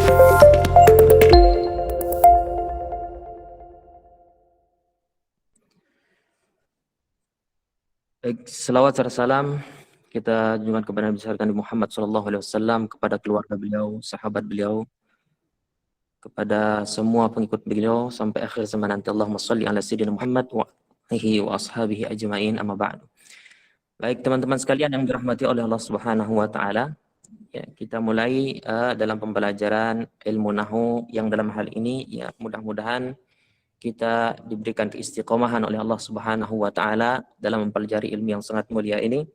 Baik, selawat serta salam kita junjungan kepada Nabi besar Nabi Muhammad SAW, kepada keluarga beliau, sahabat beliau, kepada semua pengikut beliau sampai akhir zaman nanti. Allahumma shalli ala sayyidina Muhammad wa alihi wa ashabihi ajma'in, amma ba'du. Baik teman-teman sekalian yang dirahmati oleh Allah Subhanahu wa taala, ya, kita mulai dalam pembelajaran ilmu nahwu yang dalam hal ini ya mudah-mudahan kita diberikan keistiqomahan oleh Allah Subhanahu wa taala dalam mempelajari ilmu yang sangat mulia ini,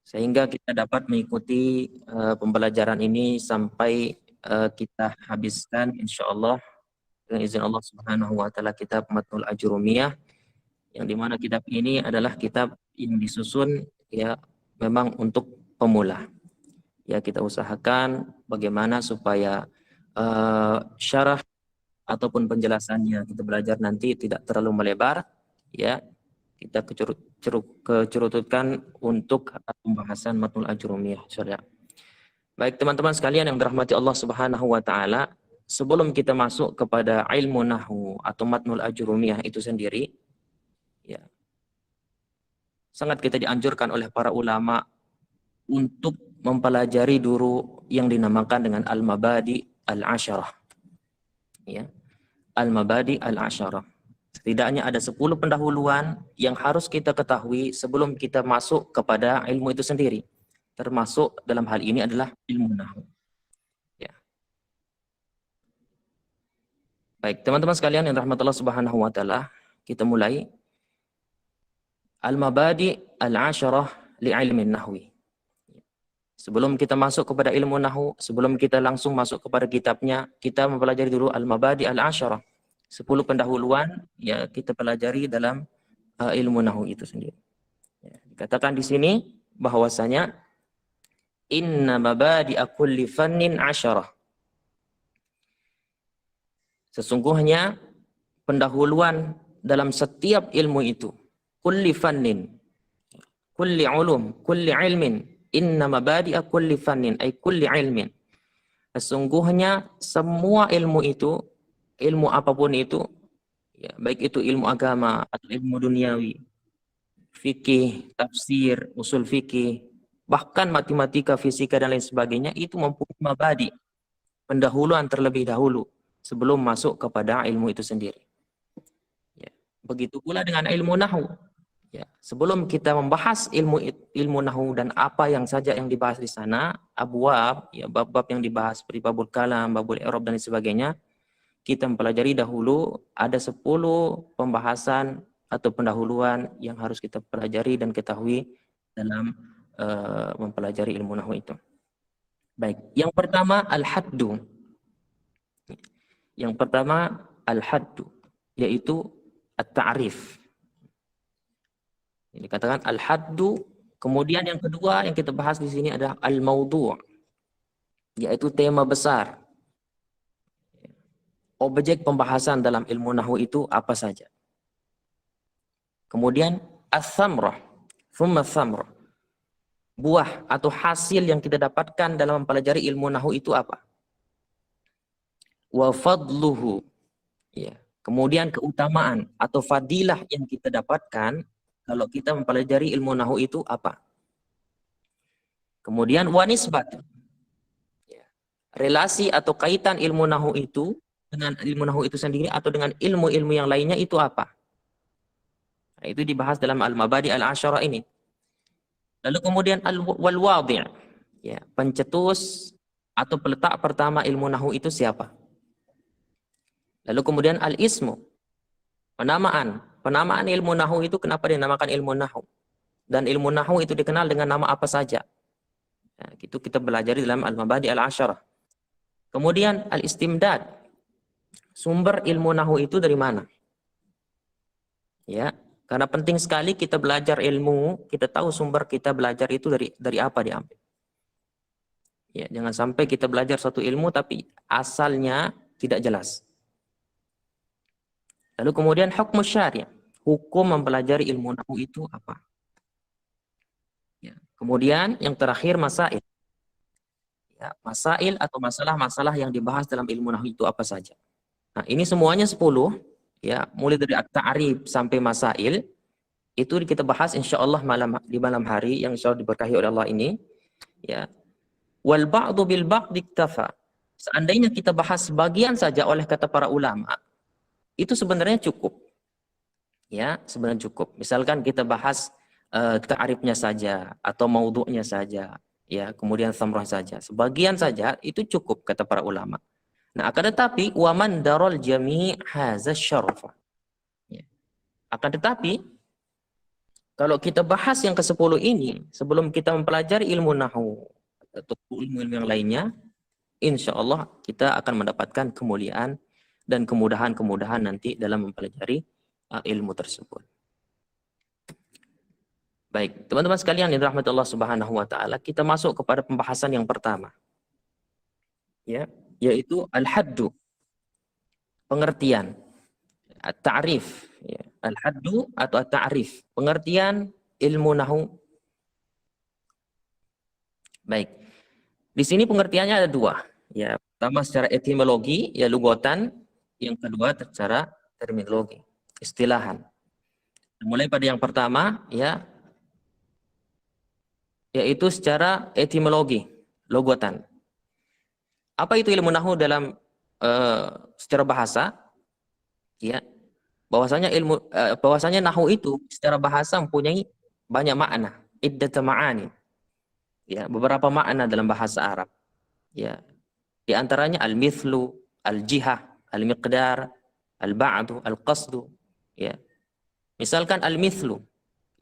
sehingga kita dapat mengikuti pembelajaran ini sampai kita habiskan insyaallah dengan izin Allah Subhanahu wa taala kitab Matnul Ajrumiyah, yang dimana kitab ini adalah kitab yang disusun ya memang untuk pemula. Ya, kita usahakan bagaimana supaya syarah ataupun penjelasannya kita belajar nanti tidak terlalu melebar, ya. Kita kecerututkan untuk pembahasan Matnul Ajrumiyah. Baik teman-teman sekalian yang dirahmati Allah Subhanahu wa taala, sebelum kita masuk kepada ilmu nahwu atau Matnul Ajrumiyah itu sendiri, ya, sangat kita dianjurkan oleh para ulama untuk mempelajari dulu yang dinamakan dengan al-mabadi al-asyarah. Ya, al-mabadi al-asyarah. Setidaknya ada 10 pendahuluan yang harus kita ketahui sebelum kita masuk kepada ilmu itu sendiri. Termasuk dalam hal ini adalah ilmu nahwu. Ya. Baik, teman-teman sekalian yang rahmatullah Subhanahu wa taala, kita mulai al-mabadi al-asyarah li ilmin nahwi. Sebelum kita masuk kepada ilmu nahwu, sebelum kita langsung masuk kepada kitabnya, kita mempelajari dulu al-mabadi al-asyarah. 10 pendahuluan ya kita pelajari dalam ilmu nahwu itu sendiri. Ya, dikatakan di sini bahwasanya inna mabadi'a kulli fannin asyarah. Sesungguhnya pendahuluan dalam setiap ilmu itu, kulli fannin, kulli ulum, kulli ilmin, inna mabadi'a kulli fannin ay kulli ilmin. Sesungguhnya semua ilmu itu, ilmu apapun itu, ya, baik itu ilmu agama atau ilmu duniawi, fikih, tafsir, usul fikih, bahkan matematika, fisika dan lain sebagainya, itu mempunyai mabadi, pendahuluan terlebih dahulu sebelum masuk kepada ilmu itu sendiri. Ya. Begitu pula dengan ilmu nahwu. Ya, sebelum kita membahas ilmu nahwu dan apa yang saja yang dibahas di sana, abwab, ya bab-bab yang dibahas seperti babul kalam, babul i'rab dan sebagainya, kita mempelajari dahulu ada 10 pembahasan atau pendahuluan yang harus kita pelajari dan ketahui dalam mempelajari ilmu nahwu itu. Baik, yang pertama al-haddu. Yang pertama al-haddu, yaitu at-ta'rif. Ini dikatakan al-haddu. Kemudian yang kedua yang kita bahas di sini adalah al-maudhu', yaitu tema besar. Objek pembahasan dalam ilmu nahwu itu apa saja. Kemudian as-samrah, thumma as-samrah. Buah atau hasil yang kita dapatkan dalam mempelajari ilmu nahwu itu apa? Wa fadluhu. Ya. Kemudian keutamaan atau fadilah yang kita dapatkan kalau kita mempelajari ilmu nahwu itu apa? Kemudian wa nisbat. Ya. Relasi atau kaitan ilmu nahwu itu dengan ilmu nahwu itu sendiri atau dengan ilmu-ilmu yang lainnya itu apa? Nah, itu dibahas dalam al-mabadi al-asyarah ini. Lalu kemudian wal wadhi', ya, pencetus atau peletak pertama ilmu nahwu itu siapa? Lalu kemudian al-ismu, penamaan. Penamaan ilmu nahwu itu kenapa dinamakan ilmu nahwu? Dan ilmu nahwu itu dikenal dengan nama apa saja? Nah, itu kita belajar dalam al-mabadi al-asyarah. Kemudian al-istimdad. Sumber ilmu nahwu itu dari mana? Ya, karena penting sekali kita belajar ilmu, kita tahu sumber kita belajar itu dari apa diambil. Ya, jangan sampai kita belajar satu ilmu tapi asalnya tidak jelas. Lalu kemudian hukum syari', hukum mempelajari ilmu nahwu itu apa? Ya. Kemudian yang terakhir masail. Ya, masail atau masalah-masalah yang dibahas dalam ilmu nahwu itu apa saja. Nah, ini semuanya 10, ya, mulai dari at-ta'rif sampai masail, itu kita bahas insya Allah di malam hari yang insya Allah diberkahi oleh Allah ini. Ya, wal ba'du bil ba'd iktafa. Seandainya kita bahas sebagian saja oleh kata para ulama, itu sebenarnya cukup. Ya, sebenarnya cukup. Misalkan kita bahas ta'rifnya saja atau maudhu'nya saja, ya, kemudian samrah saja. Sebagian saja itu cukup kata para ulama. Nah, akan tetapi waman darul jami' hadza syarafa. Ya. Akan tetapi kalau kita bahas yang ke-10 ini sebelum kita mempelajari ilmu nahwu atau ilmu-ilmu yang lainnya, insya Allah kita akan mendapatkan kemuliaan dan kemudahan-kemudahan nanti dalam mempelajari ilmu tersebut. Baik, teman-teman sekalian yang dirahmati Allah Subhanahu wa taala, kita masuk kepada pembahasan yang pertama. Ya, yaitu al-haddu, pengertian. At-ta'rif, ya. Al-haddu atau at-ta'rif, pengertian ilmu nahwu. Baik. Di sini pengertiannya ada dua. Ya, pertama secara etimologi, ya lugatan, yang kedua secara terminologi, istilahan. Mulai pada yang pertama, ya, yaitu secara etimologi, lugatan. Apa itu ilmu nahwu dalam secara bahasa? Ya, bahwasanya nahwu itu secara bahasa mempunyai banyak makna, iddata ma'ani. Ya, beberapa makna dalam bahasa Arab. Ya, di antaranya al-mithlu, al-jihah, al-miqdar, al-ba'du, al-qasdu. Ya. Misalkan al-mithlu,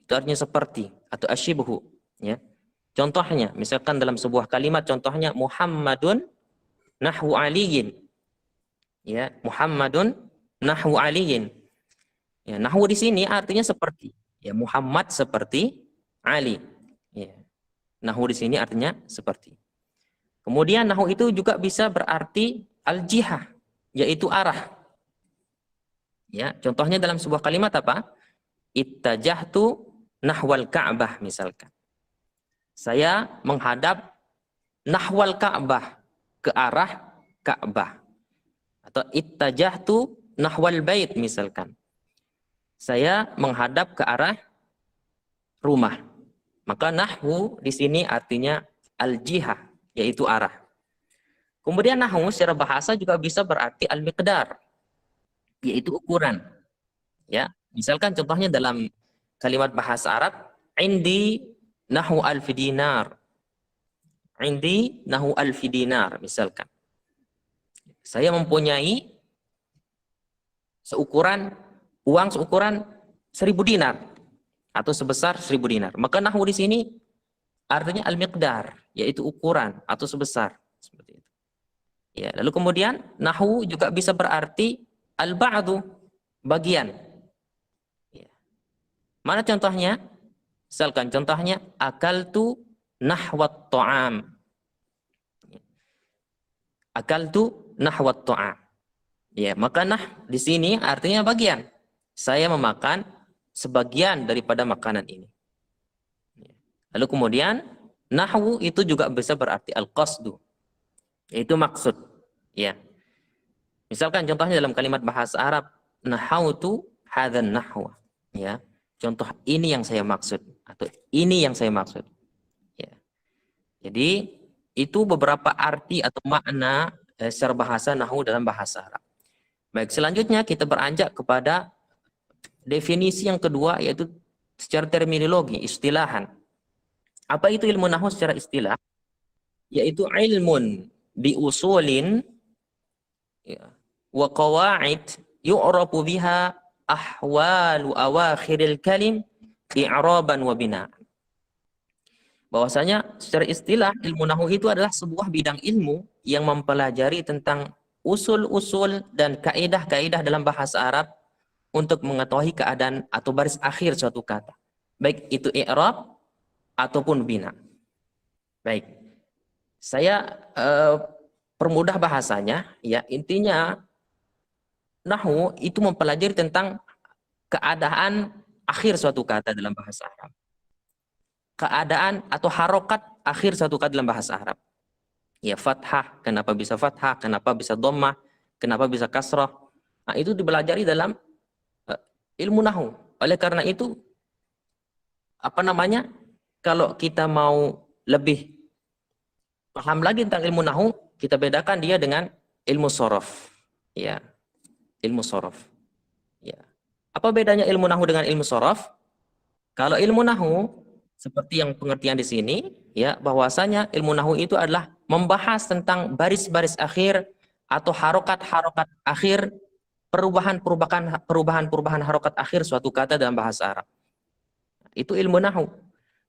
itu artinya seperti atau asyibhu, ya. Contohnya, misalkan dalam sebuah kalimat contohnya Muhammadun nahwu aliyin. Ya, Muhammadun nahwu aliyin. Ya, nahwu di sini artinya seperti. Ya, Muhammad seperti Ali. Ya. Nahwu di sini artinya seperti. Kemudian nahwu itu juga bisa berarti al-jihah, yaitu arah. Ya, contohnya dalam sebuah kalimat apa? Ittajahtu nahwal Ka'bah misalkan. Saya menghadap nahwal Ka'bah, ke arah Ka'bah. Atau ittajahtu nahwal bait misalkan. Saya menghadap ke arah rumah. Maka nahwu di sini artinya al-jihah, yaitu arah. Kemudian nahwu secara bahasa juga bisa berarti al-miqdar, yaitu ukuran. Ya, misalkan contohnya dalam kalimat bahasa Arab, indi nahwu alfi dinar. Indi nahwu alfi dinar misalkan. Saya mempunyai uang seukuran 1000 dinar atau sebesar 1000 dinar. Maka nahwu di sini artinya al-miqdar, yaitu ukuran atau sebesar, seperti itu. Ya, lalu kemudian nahwu juga bisa berarti al-ba'du, bagian. Ya. Mana contohnya? Misalkan contohnya akaltu nahwat ta'am. Akaltu nahwat ta'am. Ya, maka di sini artinya bagian. Saya memakan sebagian daripada makanan ini. Lalu kemudian nahwu itu juga bisa berarti al-qasdu, yaitu maksud. Ya. Misalkan contohnya dalam kalimat bahasa Arab, nahautu hadzan nahwa. Ya. Contoh ini yang saya maksud atau ini yang saya maksud. Ya. Jadi itu beberapa arti atau makna secara bahasa nahwu dalam bahasa Arab. Baik, selanjutnya kita beranjak kepada definisi yang kedua, yaitu secara terminologi, istilahan. Apa itu ilmu nahwu secara istilah? Yaitu ilmun bi usulin, ya, wa qawaid yu'rafu biha ahwalu awakhiril kalim i'raban wa bina'an. Bahwasanya secara istilah ilmu nahwu itu adalah sebuah bidang ilmu yang mempelajari tentang usul-usul dan kaidah-kaidah dalam bahasa Arab untuk mengetahui keadaan atau baris akhir suatu kata, baik itu i'rab ataupun bina. Baik, saya permudah bahasanya, ya, intinya nahwu itu mempelajari tentang keadaan akhir suatu kata dalam bahasa Arab, keadaan atau harokat akhir suatu kata dalam bahasa Arab. Ya, fathah, kenapa bisa fathah, kenapa bisa dhammah, kenapa bisa kasrah. Nah, itu dipelajari dalam ilmu nahwu. Oleh karena itu, apa namanya? Kalau kita mau lebih paham lagi tentang ilmu nahwu, kita bedakan dia dengan ilmu sorof. Ya, ilmu sorof. Ya. Apa bedanya ilmu nahwu dengan ilmu sorof? Kalau ilmu nahwu, seperti yang pengertian di sini, ya, bahwasanya ilmu nahwu itu adalah membahas tentang baris-baris akhir atau harokat-harokat akhir, perubahan-perubahan harokat akhir suatu kata dalam bahasa Arab. Itu ilmu nahwu.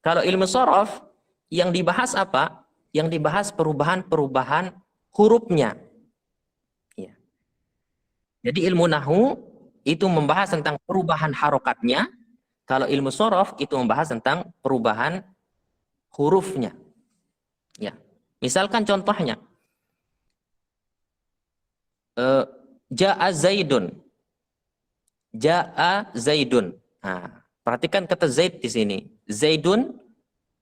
Kalau ilmu sorof, yang dibahas apa? Yang dibahas perubahan-perubahan hurufnya. Ya. Jadi ilmu nahwu itu membahas tentang perubahan harokatnya. Kalau ilmu sorof itu membahas tentang perubahan hurufnya. Ya. Misalkan contohnya, ja'a Zaidun. Ja'a Zaidun. Nah, perhatikan kata Zaid di sini. Zaidun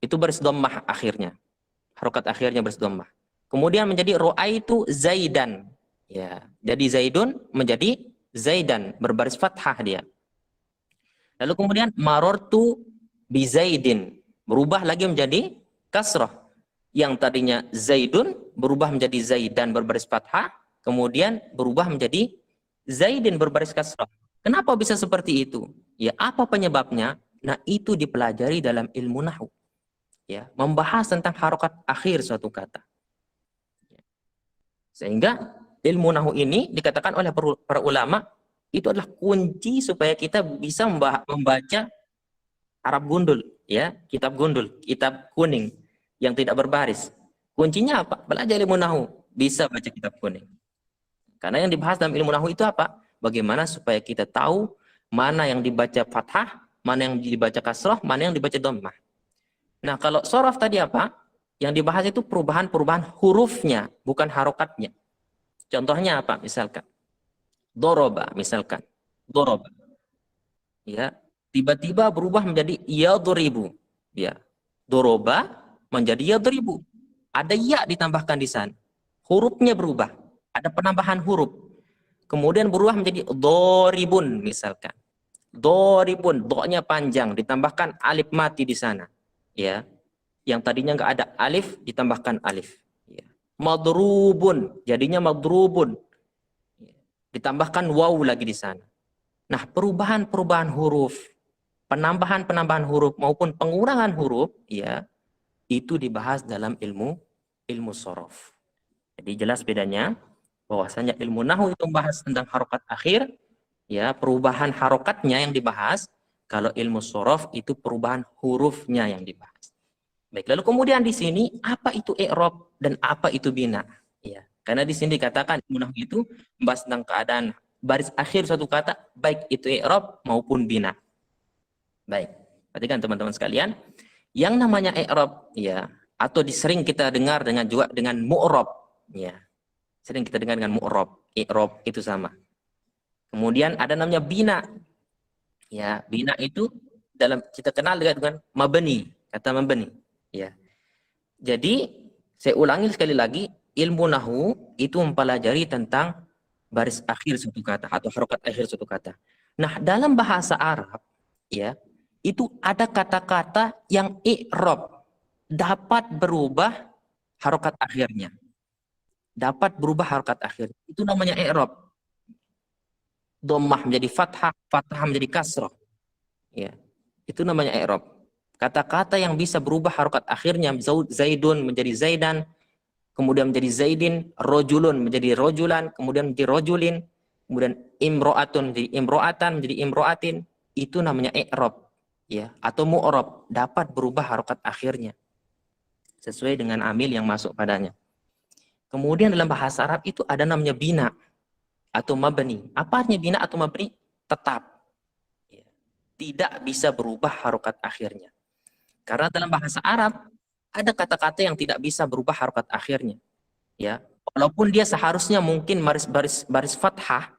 itu baris dhammah akhirnya. Harokat akhirnya baris dhammah. Kemudian menjadi ro'aitu Zaidan. Ya, jadi Zaidun menjadi Zaidan, berbaris fathah dia. Lalu kemudian marortu bi Zaidin, berubah lagi menjadi kasrah. Yang tadinya Zaidun berubah menjadi Zaidan berbaris fathah, kemudian berubah menjadi Zaidin berbaris kasrah. Kenapa bisa seperti itu? Ya, apa penyebabnya? Nah, itu dipelajari dalam ilmu nahwu. Ya, membahas tentang harokat akhir suatu kata. Sehingga ilmu nahwu ini dikatakan oleh para ulama itu adalah kunci supaya kita bisa membaca Arab gundul, ya, kitab gundul, kitab kuning yang tidak berbaris. Kuncinya apa? Belajar ilmu nahwu, bisa baca kitab kuning. Karena yang dibahas dalam ilmu nahwu itu apa? Bagaimana supaya kita tahu mana yang dibaca fathah, mana yang dibaca kasrah, mana yang dibaca dhammah. Nah, kalau sorof tadi apa? Yang dibahas itu perubahan-perubahan hurufnya, bukan harokatnya. Contohnya apa? Misalkan doroba, misalkan doroba, ya, tiba-tiba berubah menjadi yadribu, ya, doroba menjadi yadribu. Ada ya ditambahkan di sana, hurufnya berubah, ada penambahan huruf, kemudian berubah menjadi doribun, misalkan doribun, do-nya panjang, ditambahkan alif mati di sana, ya, yang tadinya nggak ada alif ditambahkan alif, ya. Madrubun jadinya madrubun, ditambahkan waw lagi di sana. Nah, perubahan-perubahan huruf, penambahan-penambahan huruf maupun pengurangan huruf, ya, itu dibahas dalam ilmu sorof. Jadi jelas bedanya, bahwasanya ilmu nahwu itu membahas tentang harokat akhir, ya, perubahan harokatnya yang dibahas. Kalau ilmu sorof itu perubahan hurufnya yang dibahas. Baik, lalu kemudian di sini apa itu i'rab dan apa itu bina? Ya, karena di sini dikatakan ilmu nahwu itu membahas tentang keadaan baris akhir suatu kata, baik itu i'rab maupun bina. Baik, perhatikan teman-teman sekalian, yang namanya i'rab, ya, atau sering kita dengar juga dengan mu'rab, ya. Sering kita dengar dengan mu'rab, i'rab itu sama. Kemudian ada namanya bina. Ya, bina itu dalam kita kenal dengan mabni, kata mabni, ya. Jadi, saya ulangi sekali lagi, ilmu nahwu itu mempelajari tentang baris akhir suatu kata atau harokat akhir suatu kata. Nah, dalam bahasa Arab, ya, itu ada kata-kata yang i'rab dapat berubah harokat akhirnya. Dapat berubah harokat akhirnya. Itu namanya i'rab. Dhammah menjadi fathah, fathah menjadi kasrah. Ya. Itu namanya i'rab. Kata-kata yang bisa berubah harokat akhirnya, Zaidun menjadi Zaidan, kemudian menjadi Zaidin, rojulun menjadi rojulan, kemudian menjadi rojulin, kemudian imro'atun menjadi imro'atan, menjadi imro'atin, itu namanya i'rab, ya, atau mu'rab, dapat berubah harokat akhirnya sesuai dengan amil yang masuk padanya. Kemudian dalam bahasa Arab itu ada namanya bina atau mabni. Apa artinya bina atau mabni? Tetap, ya, tidak bisa berubah harokat akhirnya. Karena dalam bahasa Arab ada kata-kata yang tidak bisa berubah harokat akhirnya, ya, walaupun dia seharusnya mungkin baris fathah,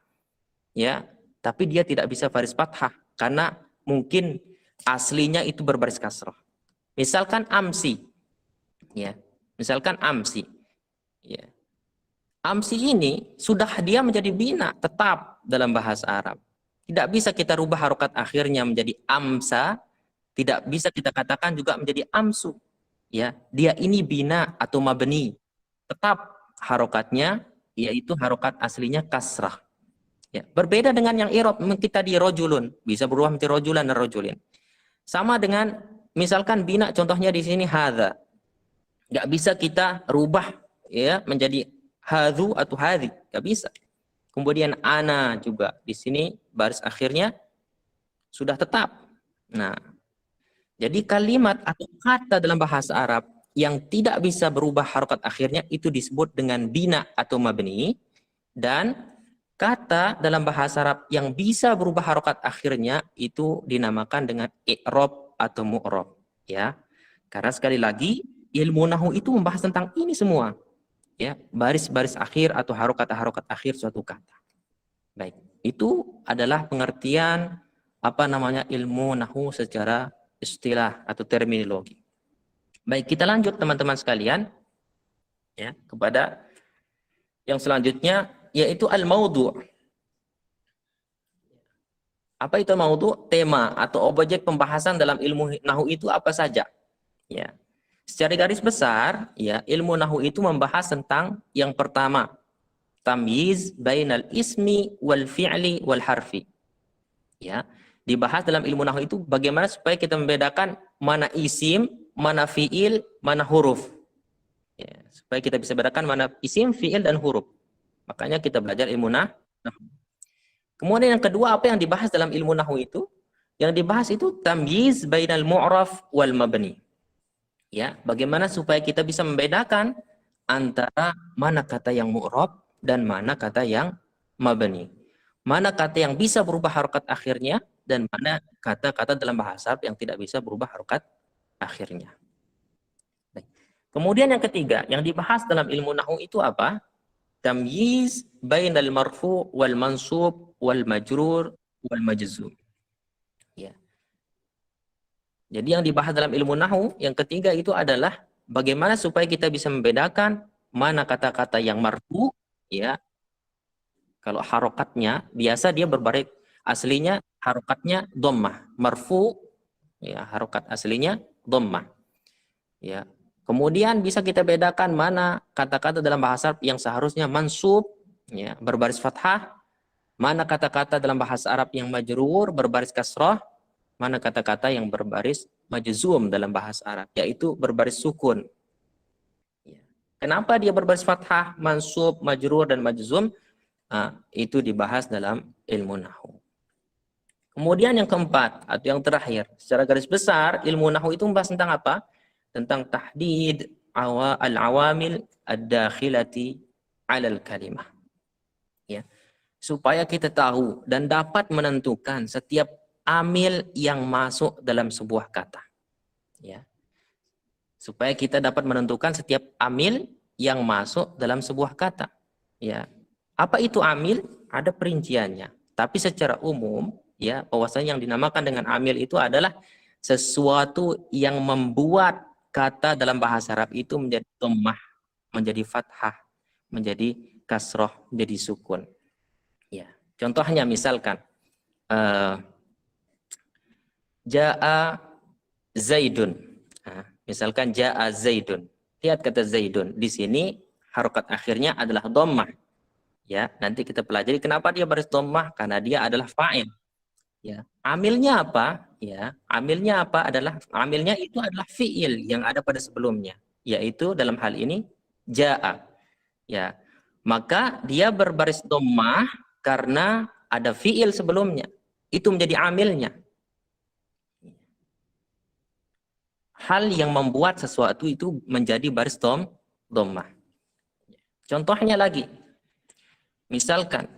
ya, tapi dia tidak bisa baris fathah karena mungkin aslinya itu berbaris kasrah. Misalkan amsi, ya, misalkan amsi, Ya. Amsi ini sudah dia menjadi bina tetap dalam bahasa Arab. Tidak bisa kita rubah harokat akhirnya menjadi amsa, tidak bisa kita katakan juga menjadi amsu. Ya, dia ini bina atau mabni. Tetap harokatnya yaitu harokat aslinya kasrah. Ya, berbeda dengan yang irob kita di rojulun, bisa berubah menjadi rojulan dan rojulin. Sama dengan misalkan bina contohnya di sini hadza. Nggak bisa kita rubah ya menjadi hadzu atau hadzi, nggak bisa. Kemudian ana juga di sini baris akhirnya sudah tetap. Nah, jadi kalimat atau kata dalam bahasa Arab yang tidak bisa berubah harokat akhirnya itu disebut dengan bina atau mabni, dan kata dalam bahasa Arab yang bisa berubah harokat akhirnya itu dinamakan dengan i'rab atau mu'rab, ya. Karena sekali lagi ilmu nahwu itu membahas tentang ini semua, ya, baris-baris akhir atau harokat-harokat akhir suatu kata. Baik, itu adalah pengertian apa namanya ilmu nahwu secara istilah atau terminologi. Baik, kita lanjut teman-teman sekalian ya kepada yang selanjutnya yaitu al-maudhu'. Apa itu maudhu'? Tema atau objek pembahasan dalam ilmu nahwu itu apa saja? Ya. Secara garis besar, ya, ilmu nahwu itu membahas tentang yang pertama, tamyiz bainal ismi wal fi'li wal harfi. Ya. Dibahas dalam ilmu nahwu itu bagaimana supaya kita membedakan mana isim, mana fi'il, mana huruf. Ya, supaya kita bisa bedakan mana isim, fi'il, dan huruf. Makanya kita belajar ilmu nahwu. Kemudian yang kedua, apa yang dibahas dalam ilmu nahwu itu? Yang dibahas itu tamyiz bainal mu'raf wal mabni. Ya, bagaimana supaya kita bisa membedakan antara mana kata yang mu'rab dan mana kata yang mabni. Mana kata yang bisa berubah harokat akhirnya dan mana kata-kata dalam bahasa Arab yang tidak bisa berubah harokat akhirnya. Baik. Kemudian yang ketiga, yang dibahas dalam ilmu nahwu itu apa? Tamyiz bainal marfu wal mansub wal majrur wal majzum. Ya. Jadi yang dibahas dalam ilmu nahwu yang ketiga itu adalah bagaimana supaya kita bisa membedakan mana kata-kata yang marfu, ya. Kalau harokatnya biasa dia berbaris aslinya harokatnya dhammah, marfu ya harokat aslinya dhammah. Ya. Kemudian bisa kita bedakan mana kata-kata dalam bahasa Arab yang seharusnya mansub ya berbaris fathah, mana kata-kata dalam bahasa Arab yang majrur berbaris kasrah, mana kata-kata yang berbaris majzum dalam bahasa Arab, yaitu berbaris sukun. Kenapa dia berbaris fathah, mansub, majrur, dan majzum? Nah, itu dibahas dalam ilmu nahwu. Kemudian yang keempat, atau yang terakhir, secara garis besar, ilmu nahwu itu membahas tentang apa? Tentang tahdid al-awamil ad-dakhilati alal kalimah. Ya. Supaya kita tahu dan dapat menentukan setiap amil yang masuk dalam sebuah kata. Ya. Supaya kita dapat menentukan setiap amil yang masuk dalam sebuah kata. Ya. Apa itu amil? Ada perinciannya. Tapi secara umum, ya, bahwasanya yang dinamakan dengan amil itu adalah sesuatu yang membuat kata dalam bahasa Arab itu menjadi dhammah, menjadi fathah, menjadi kasroh, menjadi sukun. Ya. Contohnya misalkan Ja'a Zaidun. Nah, misalkan Ja'a Zaidun. Lihat kata Zaidun. Di sini harokat akhirnya adalah dhammah. Ya, nanti kita pelajari kenapa dia baris dhammah, karena dia adalah fa'il. Ya, amilnya apa? Ya, amilnya apa adalah amilnya itu adalah fi'il yang ada pada sebelumnya, yaitu dalam hal ini Ja'a. Ya. Maka dia berbaris dhammah karena ada fi'il sebelumnya. Itu menjadi amilnya. Hal yang membuat sesuatu itu menjadi baris dhammah. Contohnya lagi. Misalkan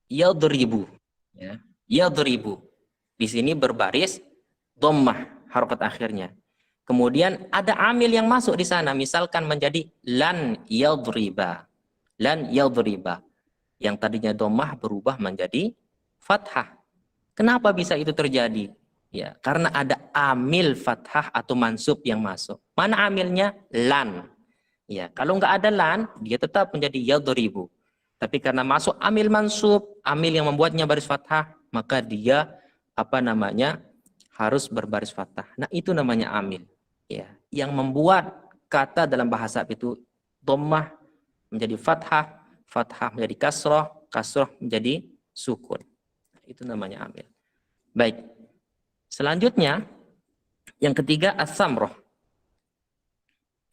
yadribu, ya. Yadribu. Di sini berbaris dhammah harokat akhirnya. Kemudian ada amil yang masuk di sana, misalkan menjadi lan yadriba. Lan yadriba. Yang tadinya dhammah berubah menjadi fathah. Kenapa bisa itu terjadi? Ya, karena ada amil fathah atau mansub yang masuk. Mana amilnya? Lan. Ya, kalau nggak ada lan, dia tetap menjadi yadribu. Tapi karena masuk amil mansub, amil yang membuatnya baris fathah, maka dia apa namanya harus berbaris fathah. Nah, itu namanya amil. Ya, yang membuat kata dalam bahasa Arab itu dhammah menjadi fathah, fathah menjadi kasrah, kasrah menjadi sukun. Itu namanya amil. Baik. Selanjutnya yang ketiga as-samrah.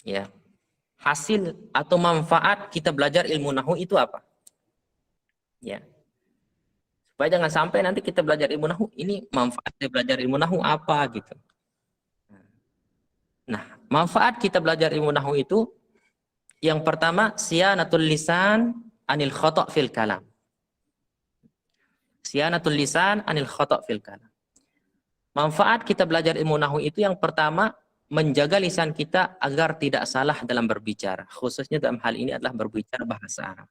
Ya. Hasil atau manfaat kita belajar ilmu nahwu itu apa? Ya. Supaya jangan sampai nanti kita belajar ilmu nahwu, ini manfaatnya belajar ilmu nahwu apa gitu. Nah, manfaat kita belajar ilmu nahwu itu yang pertama siyanatul lisan anil khata' fil kalam. Siyanatul lisan anil khata' fil kalam. Manfaat kita belajar ilmu nahwu itu yang pertama menjaga lisan kita agar tidak salah dalam berbicara. Khususnya dalam hal ini adalah berbicara bahasa Arab.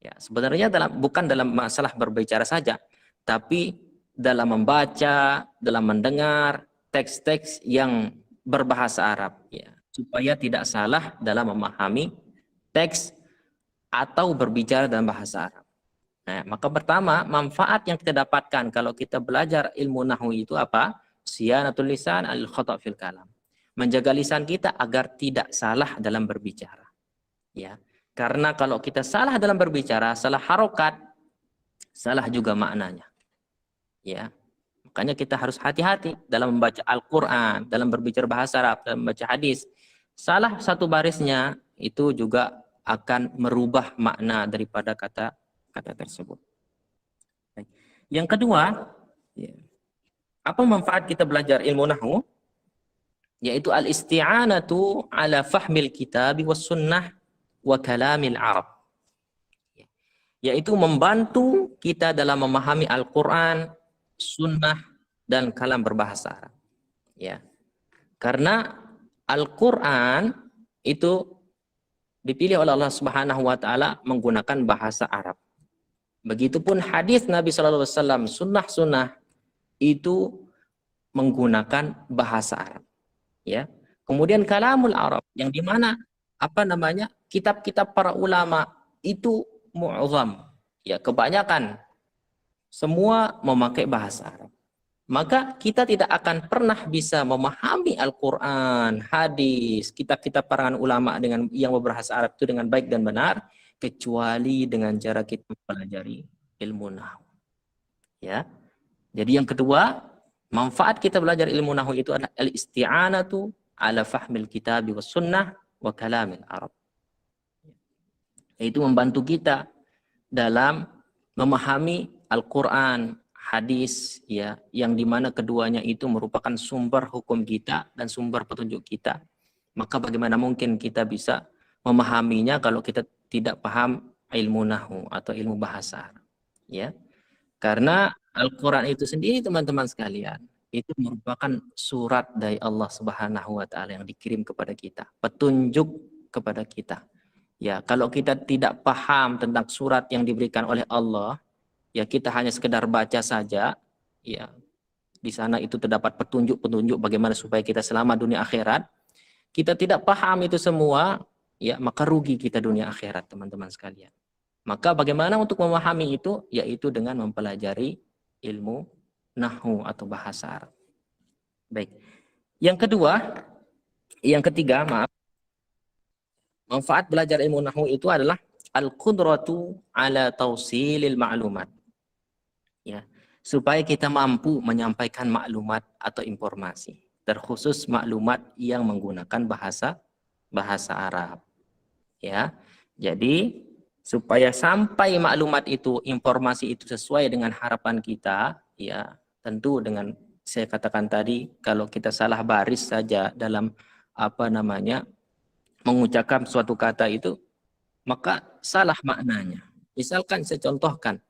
Ya, sebenarnya bukan dalam masalah berbicara saja, tapi dalam membaca, dalam mendengar teks-teks yang berbahasa Arab, ya, supaya tidak salah dalam memahami teks atau berbicara dalam bahasa Arab. Nah, maka pertama, manfaat yang kita dapatkan kalau kita belajar ilmu nahwu itu apa? Siyanatul lisan al khata' fil kalam. Menjaga lisan kita agar tidak salah dalam berbicara. Ya. Karena kalau kita salah dalam berbicara, salah harokat, salah juga maknanya. Ya. Makanya kita harus hati-hati dalam membaca Al-Qur'an, dalam berbicara bahasa Arab, dalam membaca hadis. Salah satu barisnya itu juga akan merubah makna daripada kata tersebut. Yang kedua, ya, apa manfaat kita belajar ilmu nahwu? Yaitu al-isti'anatu ala fahmil kitab was sunnah wa kalamil Arab. Yaitu membantu kita dalam memahami Al-Quran, sunnah, dan kalam berbahasa Arab. Ya. Karena Al-Quran itu dipilih oleh Allah Subhanahu wa taala menggunakan bahasa Arab. Begitupun hadis Nabi sallallahu alaihi wasallam, sunnah-sunnah itu menggunakan bahasa Arab. Ya. Kemudian kalamul Arab yang di mana apa namanya? Kitab-kitab para ulama itu mu'azzam. Ya, kebanyakan semua memakai bahasa Arab. Maka kita tidak akan pernah bisa memahami Al-Qur'an, hadis, kitab-kitab para ulama dengan yang berbahasa Arab itu dengan baik dan benar kecuali dengan cara kita mempelajari ilmu nahwu. Ya. Jadi yang kedua, manfaat kita belajar ilmu nahwu itu adalah al-isti'anatu ala fahmil kitab was sunnah wa kalamil Arab. Yaitu membantu kita dalam memahami Al-Quran, hadis, ya, yang dimana keduanya itu merupakan sumber hukum kita dan sumber petunjuk kita. Maka bagaimana mungkin kita bisa memahaminya kalau kita tidak paham ilmu nahwu atau ilmu bahasa, ya? Karena Al-Quran itu sendiri, teman-teman sekalian, itu merupakan surat dari Allah Subhanahu wa taala yang dikirim kepada kita, petunjuk kepada kita. Ya, kalau kita tidak paham tentang surat yang diberikan oleh Allah, ya kita hanya sekedar baca saja, ya. Di sana itu terdapat petunjuk-petunjuk bagaimana supaya kita selamat dunia akhirat. Kita tidak paham itu semua, ya, maka rugi kita dunia akhirat, teman-teman sekalian. Maka bagaimana untuk memahami itu? Yaitu dengan mempelajari ilmu nahwu atau bahasa Arab. Baik. Yang ketiga, maaf. Manfaat belajar ilmu nahwu itu adalah al-qudratu ala tausilil ma'lumat. Ya, supaya kita mampu menyampaikan maklumat atau informasi, terkhusus maklumat yang menggunakan bahasa Arab. Ya. Jadi supaya sampai maklumat itu, informasi itu sesuai dengan harapan kita, ya, tentu dengan saya katakan tadi, kalau kita salah baris saja dalam apa namanya mengucapkan suatu kata itu, maka salah maknanya. Misalkan saya contohkan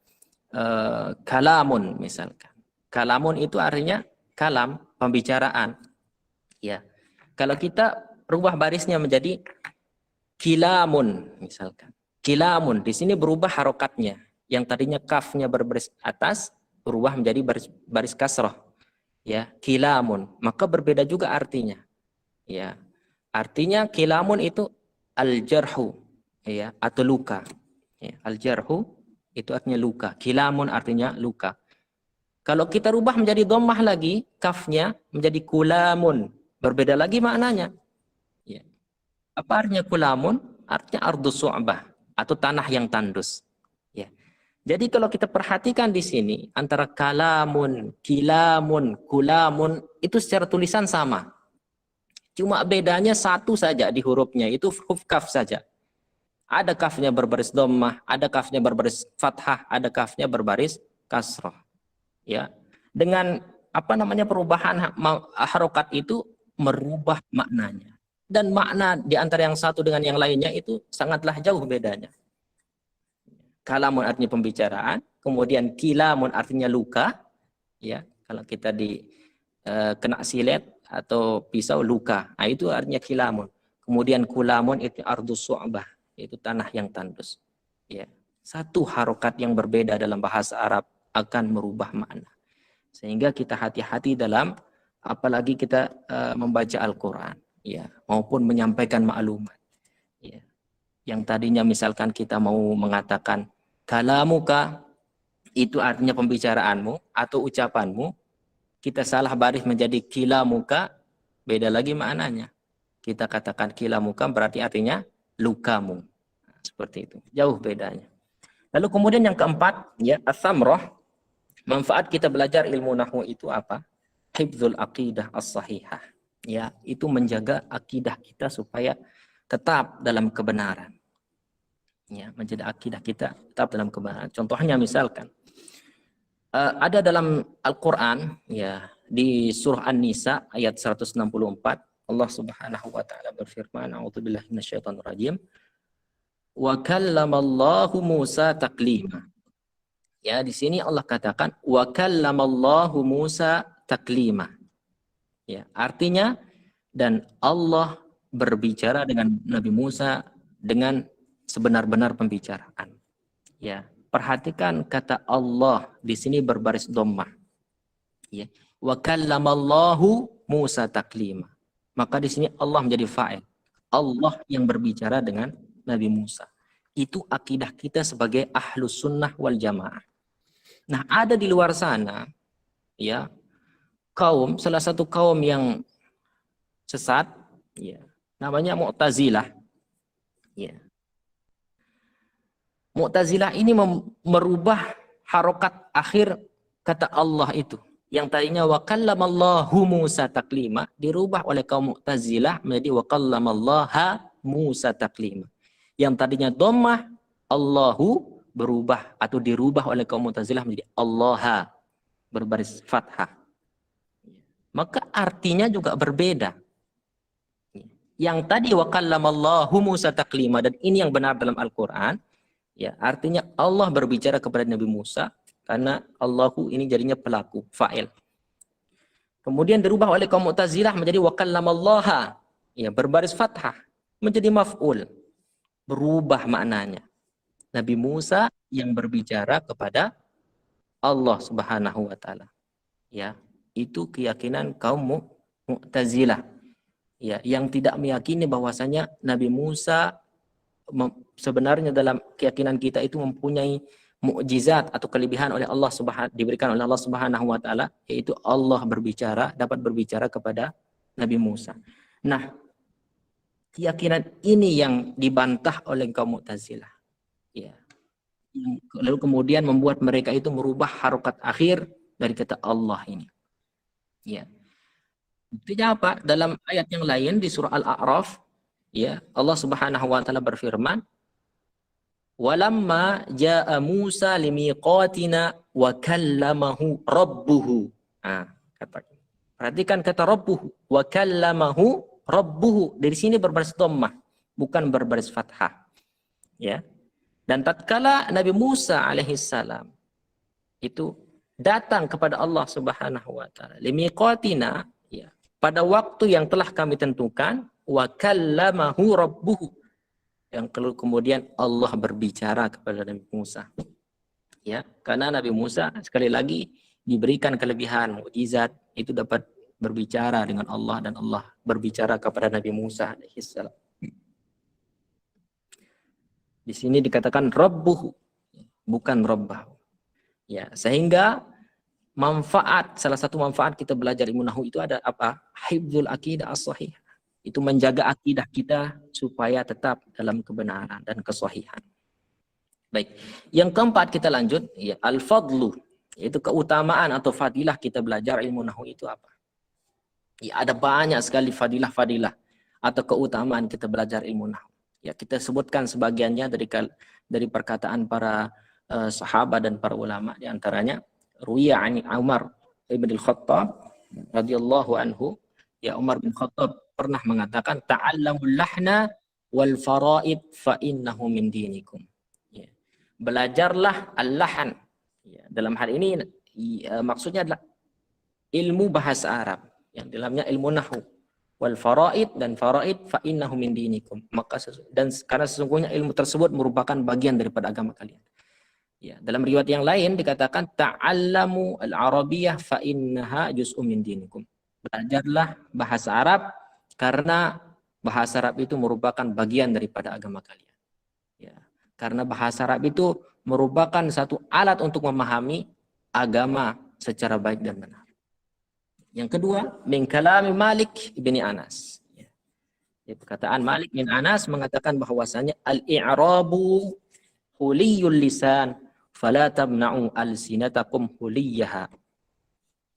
kalamun, misalkan. Kalamun itu artinya kalam, pembicaraan. Ya. Kalau kita rubah barisnya menjadi kilamun, misalkan. Kilamun, di sini berubah harokatnya. Yang tadinya kafnya berbaris atas, berubah menjadi baris kasroh. Ya, kilamun. Maka berbeda juga artinya. Ya. Artinya kilamun itu al-jarhu, ya, atau luka. Ya, al-jarhu itu artinya luka. Kilamun artinya luka. Kalau kita rubah menjadi dhammah lagi, kafnya menjadi kulamun. Berbeda lagi maknanya. Ya. Apa artinya kulamun? Artinya ardus su'bah atau tanah yang tandus. Ya. Jadi kalau kita perhatikan di sini antara kalamun, kilamun, kulamun itu secara tulisan sama. Cuma bedanya satu saja di hurufnya, itu huruf kaf saja. Ada kafnya berbaris dhammah, ada kafnya berbaris fathah, ada kafnya berbaris kasrah. Ya. Dengan apa namanya perubahan harokat itu merubah maknanya. Dan makna di antara yang satu dengan yang lainnya itu sangatlah jauh bedanya. Kalamun artinya pembicaraan, kemudian kilamun artinya luka, ya. Kalau kita kena silet atau pisau luka, nah, itu artinya kilamun. Kemudian kulamun itu ardus su'bah, itu tanah yang tandus. Ya. Satu harokat yang berbeda dalam bahasa Arab akan merubah makna. Sehingga kita hati-hati dalam apalagi kita membaca Al-Quran, ya, maupun menyampaikan maklumat. Ya. Yang tadinya misalkan kita mau mengatakan kalamuka, itu artinya pembicaraanmu atau ucapanmu, kita salah baris menjadi kilamuka, beda lagi maknanya. Kita katakan kilamuka berarti artinya lukamu. Seperti itu. Jauh bedanya. Lalu kemudian yang keempat, ya, as-samrah. Manfaat kita belajar ilmu nahwu itu apa? Hifdzul aqidah as-sahihah. Ya, itu menjaga akidah kita supaya tetap dalam kebenaran. Ya, menjaga akidah kita tetap dalam kebenaran. Contohnya misalkan ada dalam Al-Qur'an, ya, di surah An-Nisa ayat 164, Allah Subhanahu wa taala berfirman, a'udzubillahi minasyaitonir rajim. Wa kallamallahu Musa taklima. Ya, di sini Allah katakan wa kallamallahu Musa taklima. Ya, artinya dan Allah berbicara dengan Nabi Musa dengan sebenar-benar pembicaraan. Ya, perhatikan kata Allah di sini berbaris dhammah. Ya, wa kallamallahu Musa taklima. Maka di sini Allah menjadi fa'il. Allah yang berbicara dengan Nabi Musa. Itu akidah kita sebagai ahlus sunnah wal jamaah. Nah, ada di luar sana, ya, salah satu kaum yang sesat, ya, namanya Mu'tazilah. Ya. Mu'tazilah ini merubah harokat akhir kata Allah itu. Yang tadinya wa kallamallahu Musa taklima, dirubah oleh kaum Mu'tazilah menjadi wa kallamallaha Musa taklima. Yang tadinya dhammah Allahu berubah atau dirubah oleh kaum Mu'tazilah menjadi Allaha berbaris fathah. Maka artinya juga berbeda. Yang tadi wa kallamallahu Musa taklima, dan ini yang benar dalam Al-Qur'an, ya, artinya Allah berbicara kepada Nabi Musa karena Allahu ini jadinya pelaku, fa'il. Kemudian dirubah oleh kaum Mu'tazilah menjadi wa kallamallaha, ya, berbaris fathah menjadi maf'ul. Berubah maknanya. Nabi Musa yang berbicara kepada Allah Subhanahu wa taala. Ya, itu keyakinan kaum Mu'tazilah. Ya, yang tidak meyakini bahwasanya Nabi Musa sebenarnya dalam keyakinan kita itu mempunyai mukjizat atau kelebihan oleh Allah diberikan oleh Allah Subhanahu wa taala, yaitu Allah dapat berbicara kepada Nabi Musa. Nah, keyakinan ini yang dibantah oleh kaum Mu'tazilah. Ya. Lalu kemudian membuat mereka itu merubah harokat akhir dari kata Allah ini. Ya. Buktinya apa? Dalam ayat yang lain di surah Al-A'raf, ya, Allah Subhanahu wa taala berfirman, "Walamma jaa Musa limiqatina wa kallamahu rabbuhu." Nah, perhatikan kata rabbuhu, wa kallamahu rabbuhu. Dari sini berbaris dhammah, bukan berbaris fathah. Ya. Dan tatkala Nabi Musa alaihissalam itu datang kepada Allah Subhanahu wa taala, limiqatina, ya, pada waktu yang telah kami tentukan, wa kallamahu rabbuhu, yang kemudian Allah berbicara kepada Nabi Musa. Ya, karena Nabi Musa sekali lagi diberikan kelebihan mukjizat, itu dapat berbicara dengan Allah dan Allah berbicara kepada Nabi Musa alaihissalam. Di sini dikatakan rabbuhu, bukan rabbahu. Ya, sehingga salah satu manfaat kita belajar ilmu nahwu itu ada apa? Hifdzul aqidah as-sahih. Itu menjaga akidah kita supaya tetap dalam kebenaran dan kesahihan. Baik. Yang keempat kita lanjut, ya, al-fadlu, yaitu keutamaan atau fadilah kita belajar ilmu nahwu itu apa? Ya, ada banyak sekali fadilah-fadilah atau keutamaan kita belajar ilmu nahwu. Ya, kita sebutkan sebagiannya dari perkataan para sahabat dan para ulama, di antaranya ruwiya an Umar ibn al-Khattab radhiyallahu anhu, ya, Umar bin Khattab pernah mengatakan ta'allamul lahna wal faraid fa innahu min dinikum. Ya. Belajarlah al-lahan. Ya, dalam hal ini maksudnya adalah ilmu bahasa Arab, yang dalamnya ilmu nahwu, wal faraid, dan faraid fa innahu min dinikum. Dan karena sesungguhnya ilmu tersebut merupakan bagian daripada agama kalian. Ya, dalam riwayat yang lain dikatakan ta'allamu al-arabiyyah fa innaha juz'un min dinikum. Belajarlah bahasa Arab karena bahasa Arab itu merupakan bagian daripada agama kalian. Ya, karena bahasa Arab itu merupakan satu alat untuk memahami agama secara baik dan benar. Yang kedua, min kalami Malik ibni Anas. Ya, perkataan Malik bin Anas mengatakan bahwasanya al-i'rabu huliyul lisan fala tamna'u alsinatakum huliyaha.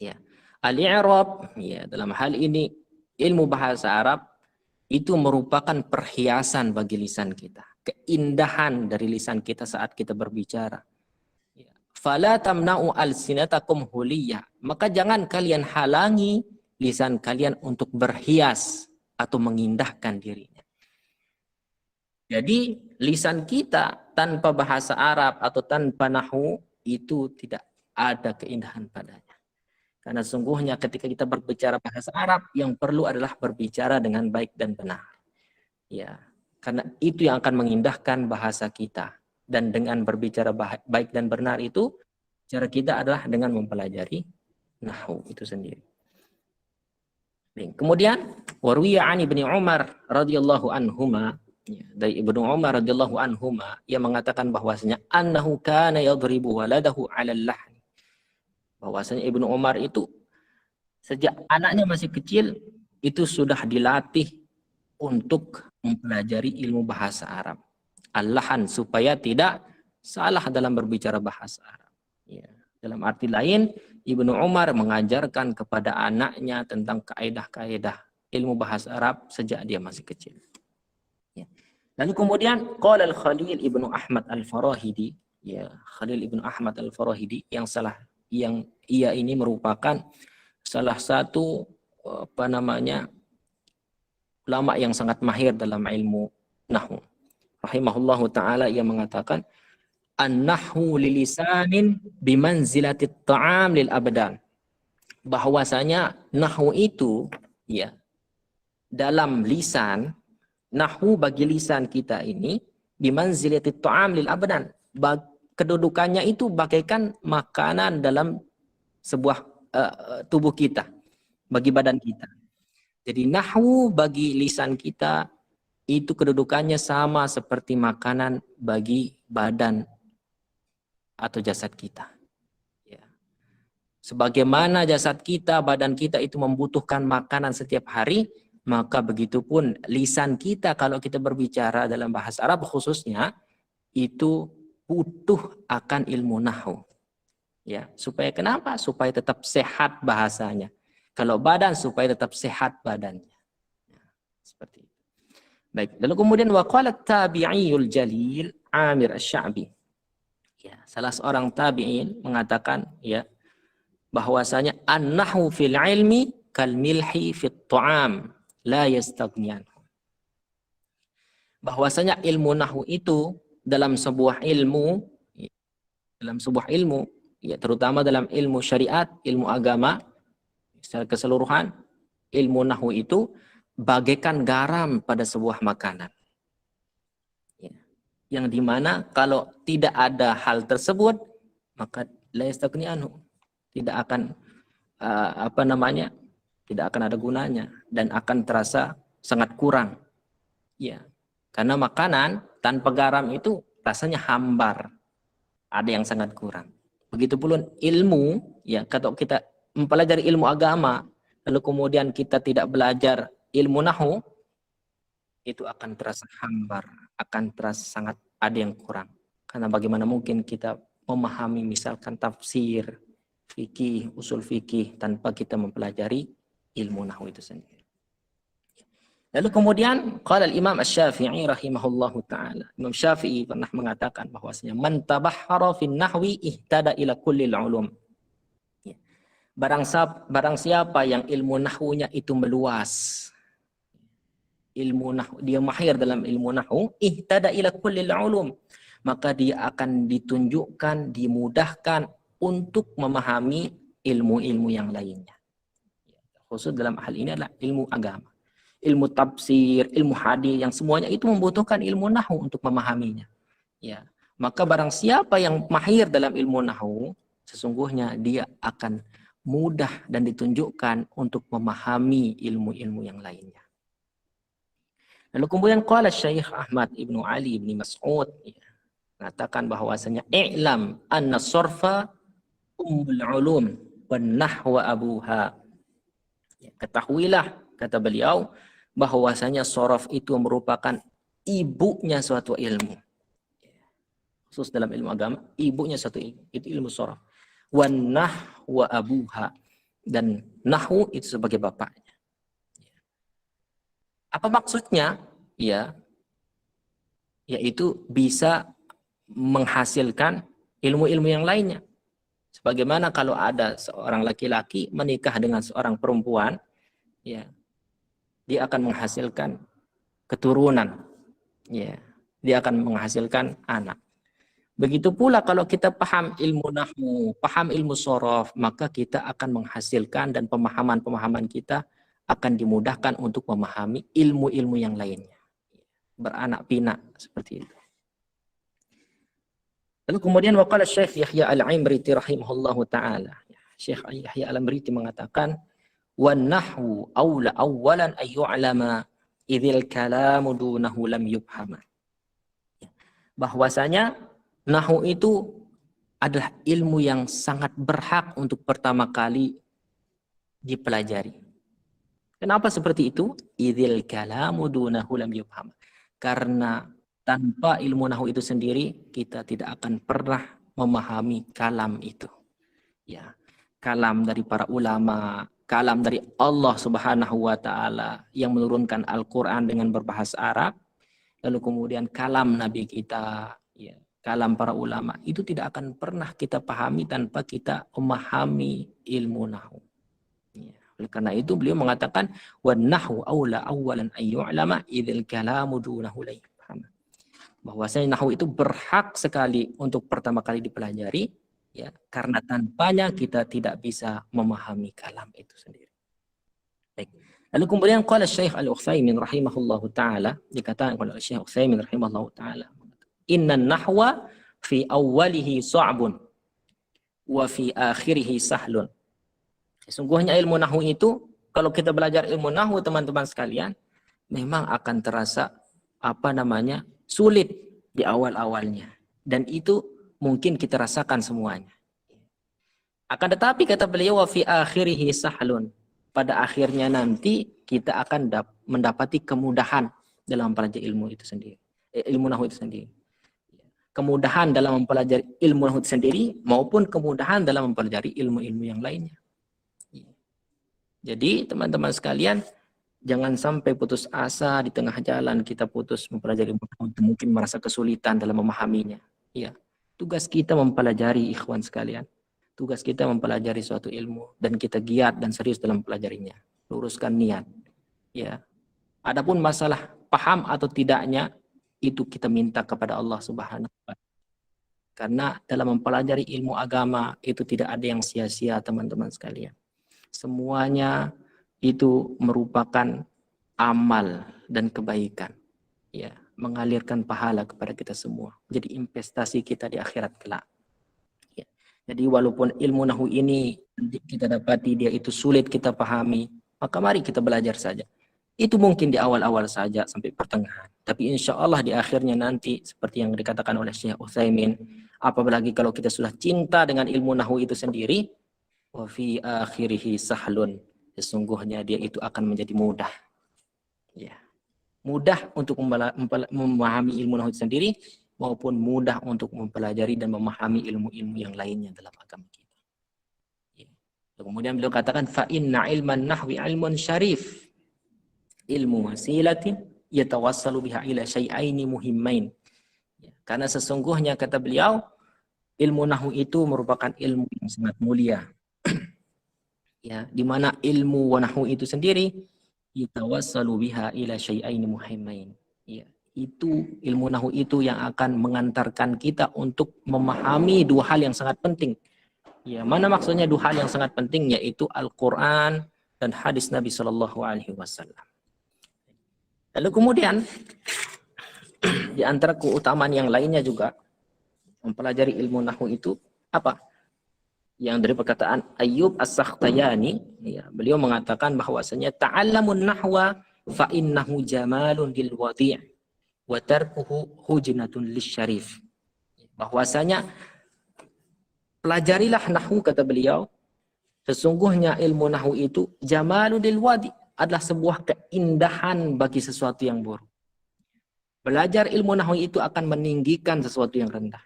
Ya. Al-i'rab, ya, dalam hal ini ilmu bahasa Arab itu merupakan perhiasan bagi lisan kita, keindahan dari lisan kita saat kita berbicara. Fala tamna'u alsinatakum huliyah, maka jangan kalian halangi lisan kalian untuk berhias atau mengindahkan dirinya. Jadi lisan kita tanpa bahasa Arab atau tanpa nahwu itu tidak ada keindahan padanya. Karena sungguhnya ketika kita berbicara bahasa Arab, yang perlu adalah berbicara dengan baik dan benar. Ya, karena itu yang akan mengindahkan bahasa kita. Dan dengan berbicara baik dan benar itu, cara kita adalah dengan mempelajari nahwu itu sendiri. Kemudian warwiya an Ibnu Umar radhiyallahu anhuma, dari Ibnu Umar radhiyallahu anhuma, ia mengatakan bahwasanya annahu kana yadribu waladahu 'ala al-lahn. Bahwasanya Ibnu Umar itu sejak anaknya masih kecil itu sudah dilatih untuk mempelajari ilmu bahasa Arab, al-lahan, supaya tidak salah dalam berbicara bahasa Arab. Ya. Dalam arti lain, Ibnu Umar mengajarkan kepada anaknya tentang kaidah-kaidah ilmu bahasa Arab sejak dia masih kecil. Ya. Lalu kemudian qala al-Khalil Ibnu Ahmad al-Farahidi, ya, Khalil Ibnu Ahmad al-Farahidi yang ia ini merupakan salah satu ulama yang sangat mahir dalam ilmu nahwu. Rahimahullahu taala, ia mengatakan an-nahwu lilisanin bimanzilatit ta'am lil abdan. Bahwasanya nahwu itu, ya, dalam lisan, nahwu bagi lisan kita ini bimanzilatit ta'am lil abdan. Kedudukannya itu bagaikan makanan dalam sebuah tubuh kita, bagi badan kita. Jadi nahwu bagi lisan kita itu kedudukannya sama seperti makanan bagi badan atau jasad kita. Ya. Sebagaimana jasad kita, badan kita itu membutuhkan makanan setiap hari, maka begitupun lisan kita kalau kita berbicara dalam bahasa Arab khususnya itu butuh akan ilmu nahwu. Ya, supaya kenapa? Supaya tetap sehat bahasanya. Kalau badan, supaya tetap sehat badannya. Ya, seperti itu. Baik, lalu kemudian waqala tabi'iyul jalil Amir Asy-Sya'bi. Ya, salah seorang tabi'in mengatakan, ya, bahwasanya an-nahwu fil ilmi kal milhi fit ta'am la yastaghniyan. Bahwasanya ilmu nahwu itu dalam sebuah ilmu, ya, terutama dalam ilmu syariat, ilmu agama secara keseluruhan, ilmu nahwu itu bagaikan garam pada sebuah makanan. Ya. Yang dimana kalau tidak ada hal tersebut, maka la yastaghni anhu, tidak akan tidak akan ada gunanya dan akan terasa sangat kurang. Ya. Karena makanan tanpa garam itu rasanya hambar, ada yang sangat kurang. Begitu pula ilmu, ya, kalau kita mempelajari ilmu agama, lalu kemudian kita tidak belajar ilmu nahwu, itu akan terasa hambar, akan terasa sangat ada yang kurang. Karena bagaimana mungkin kita memahami misalkan tafsir, fikih, usul fikih tanpa kita mempelajari ilmu nahwu itu sendiri. Lalu kemudian qala al-Imam Asy-Syafi'i rahimahullahu taala. Imam Syafi'i pernah mengatakan bahwasanya man tabahhara fin nahwi ihtada ila kullil ulum. Ya. Barang siapa yang ilmu nahwunya itu meluas, ilmu nahwu, dia mahir dalam ilmu nahwu, ihtada ila kullil ulum, maka dia akan ditunjukkan, dimudahkan untuk memahami ilmu-ilmu yang lainnya. Khusus dalam hal ini adalah ilmu agama. Ilmu tafsir, ilmu hadis, yang semuanya itu membutuhkan ilmu nahwu untuk memahaminya. Ya, maka barang siapa yang mahir dalam ilmu nahwu, sesungguhnya dia akan mudah dan ditunjukkan untuk memahami ilmu-ilmu yang lainnya. Lalu kemudian qala Syekh Ahmad Ibnu Ali Ibnu Mas'ud, ya, mengatakan bahwasanya i'lam anna sarfa ummul ulum wan nahwa abuha. Ya, ketahuilah, kata beliau, bahwasanya sorof itu merupakan ibunya suatu ilmu. Khusus dalam ilmu agama, ibunya suatu ilmu, itu ilmu sorof. Wan nahwa abuha, dan nahwu itu sebagai bapaknya. Apa maksudnya? Ya, yaitu bisa menghasilkan ilmu-ilmu yang lainnya. Sebagaimana kalau ada seorang laki-laki menikah dengan seorang perempuan, ya, dia akan menghasilkan keturunan, ya, dia akan menghasilkan anak. Begitu pula kalau kita paham ilmu nahwu, paham ilmu sorof, maka kita akan menghasilkan dan pemahaman-pemahaman kita akan dimudahkan untuk memahami ilmu-ilmu yang lainnya. Beranak pinak seperti itu. Lalu kemudian waqala Syekh Yahya Al-Imriti rahimahullahu taala. Syekh Yahya Al-Imriti mengatakan, wan nahwu awalan ay yu'lama idzil kalamu dunahu lam yubhama. Bahwasanya nahwu itu adalah ilmu yang sangat berhak untuk pertama kali dipelajari. Kenapa seperti itu? Idzil kalamu dunahu lam yubhama. Karena tanpa ilmu nahwu itu sendiri, kita tidak akan pernah memahami kalam itu. Ya, kalam dari para ulama, kalam dari Allah Subhanahu wa taala yang menurunkan Al-Qur'an dengan berbahasa Arab, lalu kemudian kalam Nabi kita, ya, kalam para ulama, itu tidak akan pernah kita pahami tanpa kita memahami ilmu nahwu. Ya. Oleh karena itu beliau mengatakan wan nahwu aula awalan ay yu'lama idzal kalamu dunahu la yufham. Bahwasanya nahwu itu berhak sekali untuk pertama kali dipelajari, ya, karena tanpanya kita tidak bisa memahami kalam itu sendiri. Baik. Lalu kemudian qala Syekh Al-Utsaimin rahimahullahu taala, dikatakan oleh Syekh Utsaimin rahimahullahu taala, innan nahwa fi awwalihi sa'bun wa fi akhirihi sahlun. Sesungguhnya ilmu nahwu itu, kalau kita belajar ilmu nahwu teman-teman sekalian, memang akan terasa sulit di awal-awalnya, dan itu mungkin kita rasakan semuanya. Akan tetapi kata beliau wa fi akhirihi sahlun, pada akhirnya nanti kita akan mendapati kemudahan dalam mempelajari ilmu itu sendiri, ilmu nahwu itu sendiri. Kemudahan dalam mempelajari ilmu nahwu itu sendiri maupun kemudahan dalam mempelajari ilmu-ilmu yang lainnya. Jadi teman-teman sekalian, jangan sampai putus asa di tengah jalan, kita putus mempelajari ilmu nahwu, mungkin merasa kesulitan dalam memahaminya. Ya, tugas kita mempelajari, ikhwan sekalian. Tugas kita mempelajari suatu ilmu dan kita giat dan serius dalam mempelajarinya. Luruskan niat. Ya. Adapun masalah paham atau tidaknya, itu kita minta kepada Allah Subhanahu wa taala. Karena dalam mempelajari ilmu agama itu tidak ada yang sia-sia, teman-teman sekalian. Semuanya itu merupakan amal dan kebaikan. Ya, mengalirkan pahala kepada kita semua. Jadi investasi kita di akhirat kelak. Ya. Jadi walaupun ilmu nahwu ini kita dapati dia itu sulit kita pahami, maka mari kita belajar saja. Itu mungkin di awal-awal saja sampai pertengahan. Tapi insya Allah di akhirnya nanti seperti yang dikatakan oleh Syekh Utsaimin, apalagi kalau kita sudah cinta dengan ilmu nahwu itu sendiri, wa fi akhirihi sahlun, sesungguhnya dia itu akan menjadi mudah. Ya. Mudah untuk memahami ilmu nahwu itu sendiri maupun mudah untuk mempelajari dan memahami ilmu-ilmu yang lainnya dalam agama kita. Ya. Kemudian beliau katakan fa inna ilman nahwi ilmun syarif. Ilmu wasilatin yatawassalu biha ila syai'aini muhimmain. Ya, karena sesungguhnya kata beliau ilmu nahwu itu merupakan ilmu yang sangat mulia. Ya, di mana ilmu nahwu itu sendiri yatawassalu biha ila syai'aini muhimmain. Ya, itu ilmu nahwu itu yang akan mengantarkan kita untuk memahami dua hal yang sangat penting. Ya, mana maksudnya dua hal yang sangat penting, yaitu Al-Qur'an dan hadis Nabi Shallallahu alaihi wasallam. Lalu kemudian di antara keutamaan yang lainnya juga mempelajari ilmu nahwu itu apa? Yang dari perkataan Ayyub As-Sakhtiyani, ya, beliau mengatakan bahwasanya ta'allamun nahwa fa innahu jamalun lil wadi' wa tarkuhu hujnatun lisyarif. Bahwasanya pelajarilah nahwu, kata beliau, sesungguhnya ilmu nahwu itu jamalun lil wadi', adalah sebuah keindahan bagi sesuatu yang buruk. Belajar ilmu nahwu itu akan meninggikan sesuatu yang rendah.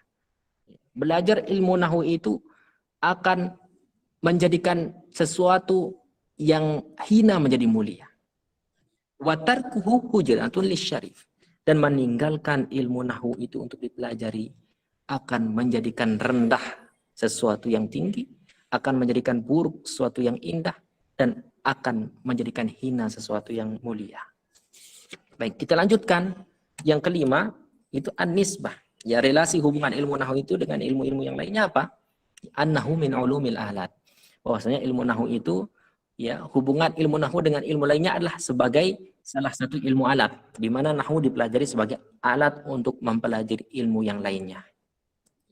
Belajar ilmu nahwu itu akan menjadikan sesuatu yang hina menjadi mulia. Wa tarkuhu hujratun lisyarif, dan meninggalkan ilmu nahwu itu untuk dipelajari akan menjadikan rendah sesuatu yang tinggi, akan menjadikan buruk sesuatu yang indah, dan akan menjadikan hina sesuatu yang mulia. Baik, kita lanjutkan. Yang kelima itu an-nisbah. Ya, relasi hubungan ilmu nahwu itu dengan ilmu-ilmu yang lainnya apa? An-nahwu min ulumil alat. Bahwasanya ilmu nahwu itu, ya, hubungan ilmu nahwu dengan ilmu lainnya adalah sebagai salah satu ilmu alat, di mana nahwu dipelajari sebagai alat untuk mempelajari ilmu yang lainnya.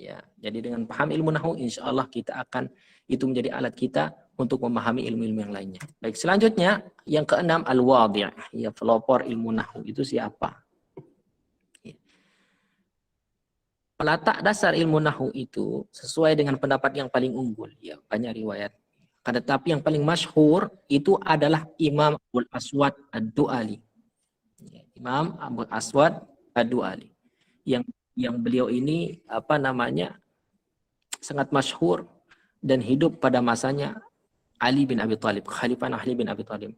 Ya, jadi dengan paham ilmu nahwu, insya Allah kita akan itu menjadi alat kita untuk memahami ilmu-ilmu yang lainnya. Baik, selanjutnya yang keenam al-wadi', ya, pelopor ilmu nahwu itu siapa? Ya. Pelatak dasar ilmu nahwu itu sesuai dengan pendapat yang paling unggul, ya, banyak riwayat. Tetapi yang paling masyhur itu adalah Imam Abul Aswad Ad-Du'ali. Ya, Imam Abul Aswad Ad-Du'ali. Yang beliau ini sangat masyhur dan hidup pada masanya Ali bin Abi Thalib, Khalifah Ali bin Abi Thalib.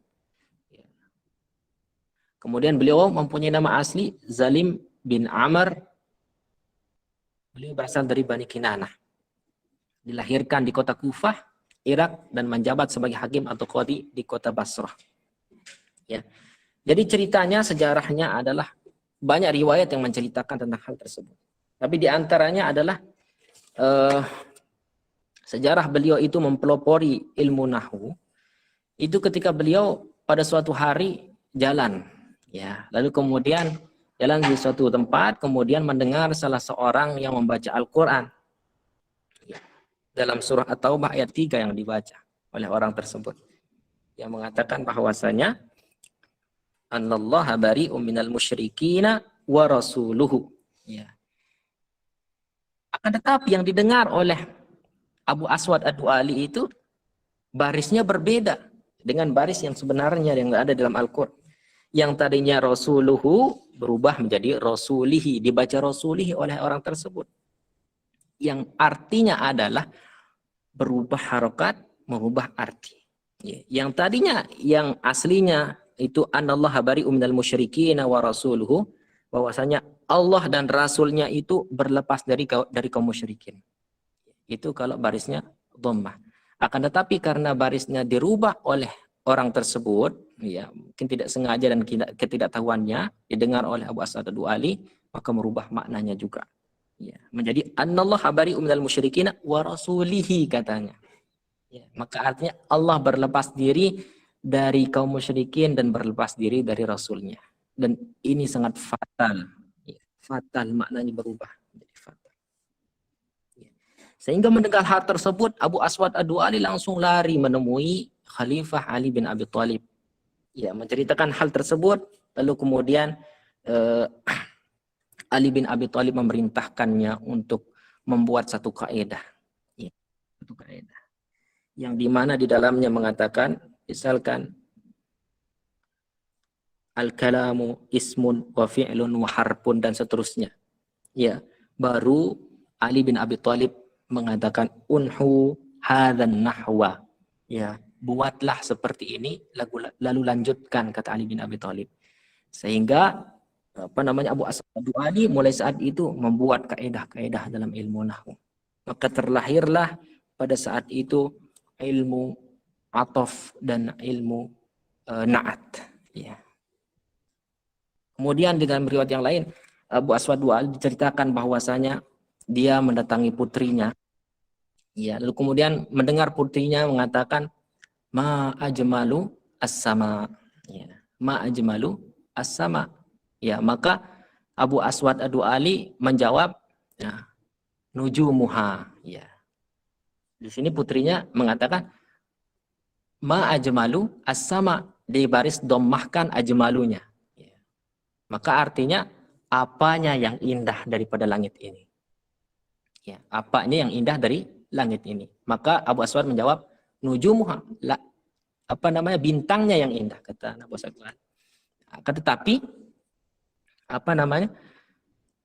Kemudian beliau mempunyai nama asli Zalim bin Amr. Beliau berasal dari Bani Kinanah. Dilahirkan di kota Kufah, Irak, dan menjabat sebagai hakim atau qadhi di kota Basrah. Ya. Jadi ceritanya, sejarahnya adalah banyak riwayat yang menceritakan tentang hal tersebut. Tapi di antaranya adalah sejarah beliau itu mempelopori ilmu nahwu itu ketika beliau pada suatu hari jalan, ya, lalu kemudian jalan di suatu tempat, kemudian mendengar salah seorang yang membaca Al-Quran, ya, dalam surah At-Taubah ayat 3 yang dibaca oleh orang tersebut, yang mengatakan bahwasanya Anallaha bari'um minal musyrikina wa rasuluhu. Ya. Akan tetapi yang didengar oleh Abu Aswad Ad-Du'ali itu barisnya berbeda dengan baris yang sebenarnya yang ada dalam Al-Qur'an. Yang tadinya rasuluhu berubah menjadi rasulihi, dibaca rasulihi oleh orang tersebut. Yang artinya adalah berubah harokat, merubah arti. Yang tadinya, yang aslinya itu anallaha bari'um minal musyrikina wa rasuluhu, bahwasanya Allah dan Rasulnya itu berlepas dari kaum musyrikin. Itu kalau barisnya dhammah. Akan tetapi karena barisnya dirubah oleh orang tersebut, ya, mungkin tidak sengaja dan ketidaktahuannya didengar oleh Abu Aswad Ad-Du'ali, maka merubah maknanya juga. Ya, menjadi anallaha bari'um minal musyrikina wa rasulihi katanya. Ya, maka artinya Allah berlepas diri dari kaum musyrikin dan berlepas diri dari Rasulnya. Dan ini sangat fatal. Ya, fatal, maknanya berubah menjadi fatal. Ya. Sehingga mendengar hal tersebut, Abu Aswad Ad-Du'ali langsung lari menemui Khalifah Ali bin Abi Thalib. Ya, menceritakan hal tersebut, lalu kemudian Ali bin Abi Thalib memerintahkannya untuk membuat satu kaidah. Ya, satu kaidah. Yang dimana di dalamnya mengatakan, misalkan al-kalamu ismun wa fi'lun wa harfun dan seterusnya. Ya, baru Ali bin Abi Thalib mengatakan unhu hadzan nahwa. Ya, buatlah seperti ini lalu lanjutkan, kata Ali bin Abi Thalib. Sehingga Abu Aswad Ali mulai saat itu membuat kaidah-kaidah dalam ilmu nahwu. Maka terlahirlah pada saat itu ilmu atof dan ilmu na'at. Ya. Kemudian di dalam riwayat yang lain, Abu Aswad Ali diceritakan bahwasanya dia mendatangi putrinya. Ya, lalu kemudian mendengar putrinya mengatakan ma ajmalu as-sama. Ya, ma ajmalu as-sama. Ya, maka Abu Aswad Ali menjawab, ya, nujumuha. Ya. Di sini putrinya mengatakan ma ajmalu as-sama, di baris dhammahkan ajmalunya. Ya. Maka artinya apanya yang indah daripada langit ini? Ya, apanya yang indah dari langit ini? Maka Abu Aswad menjawab nujumuha, bintangnya yang indah, kata Abu Aswad. Tetapi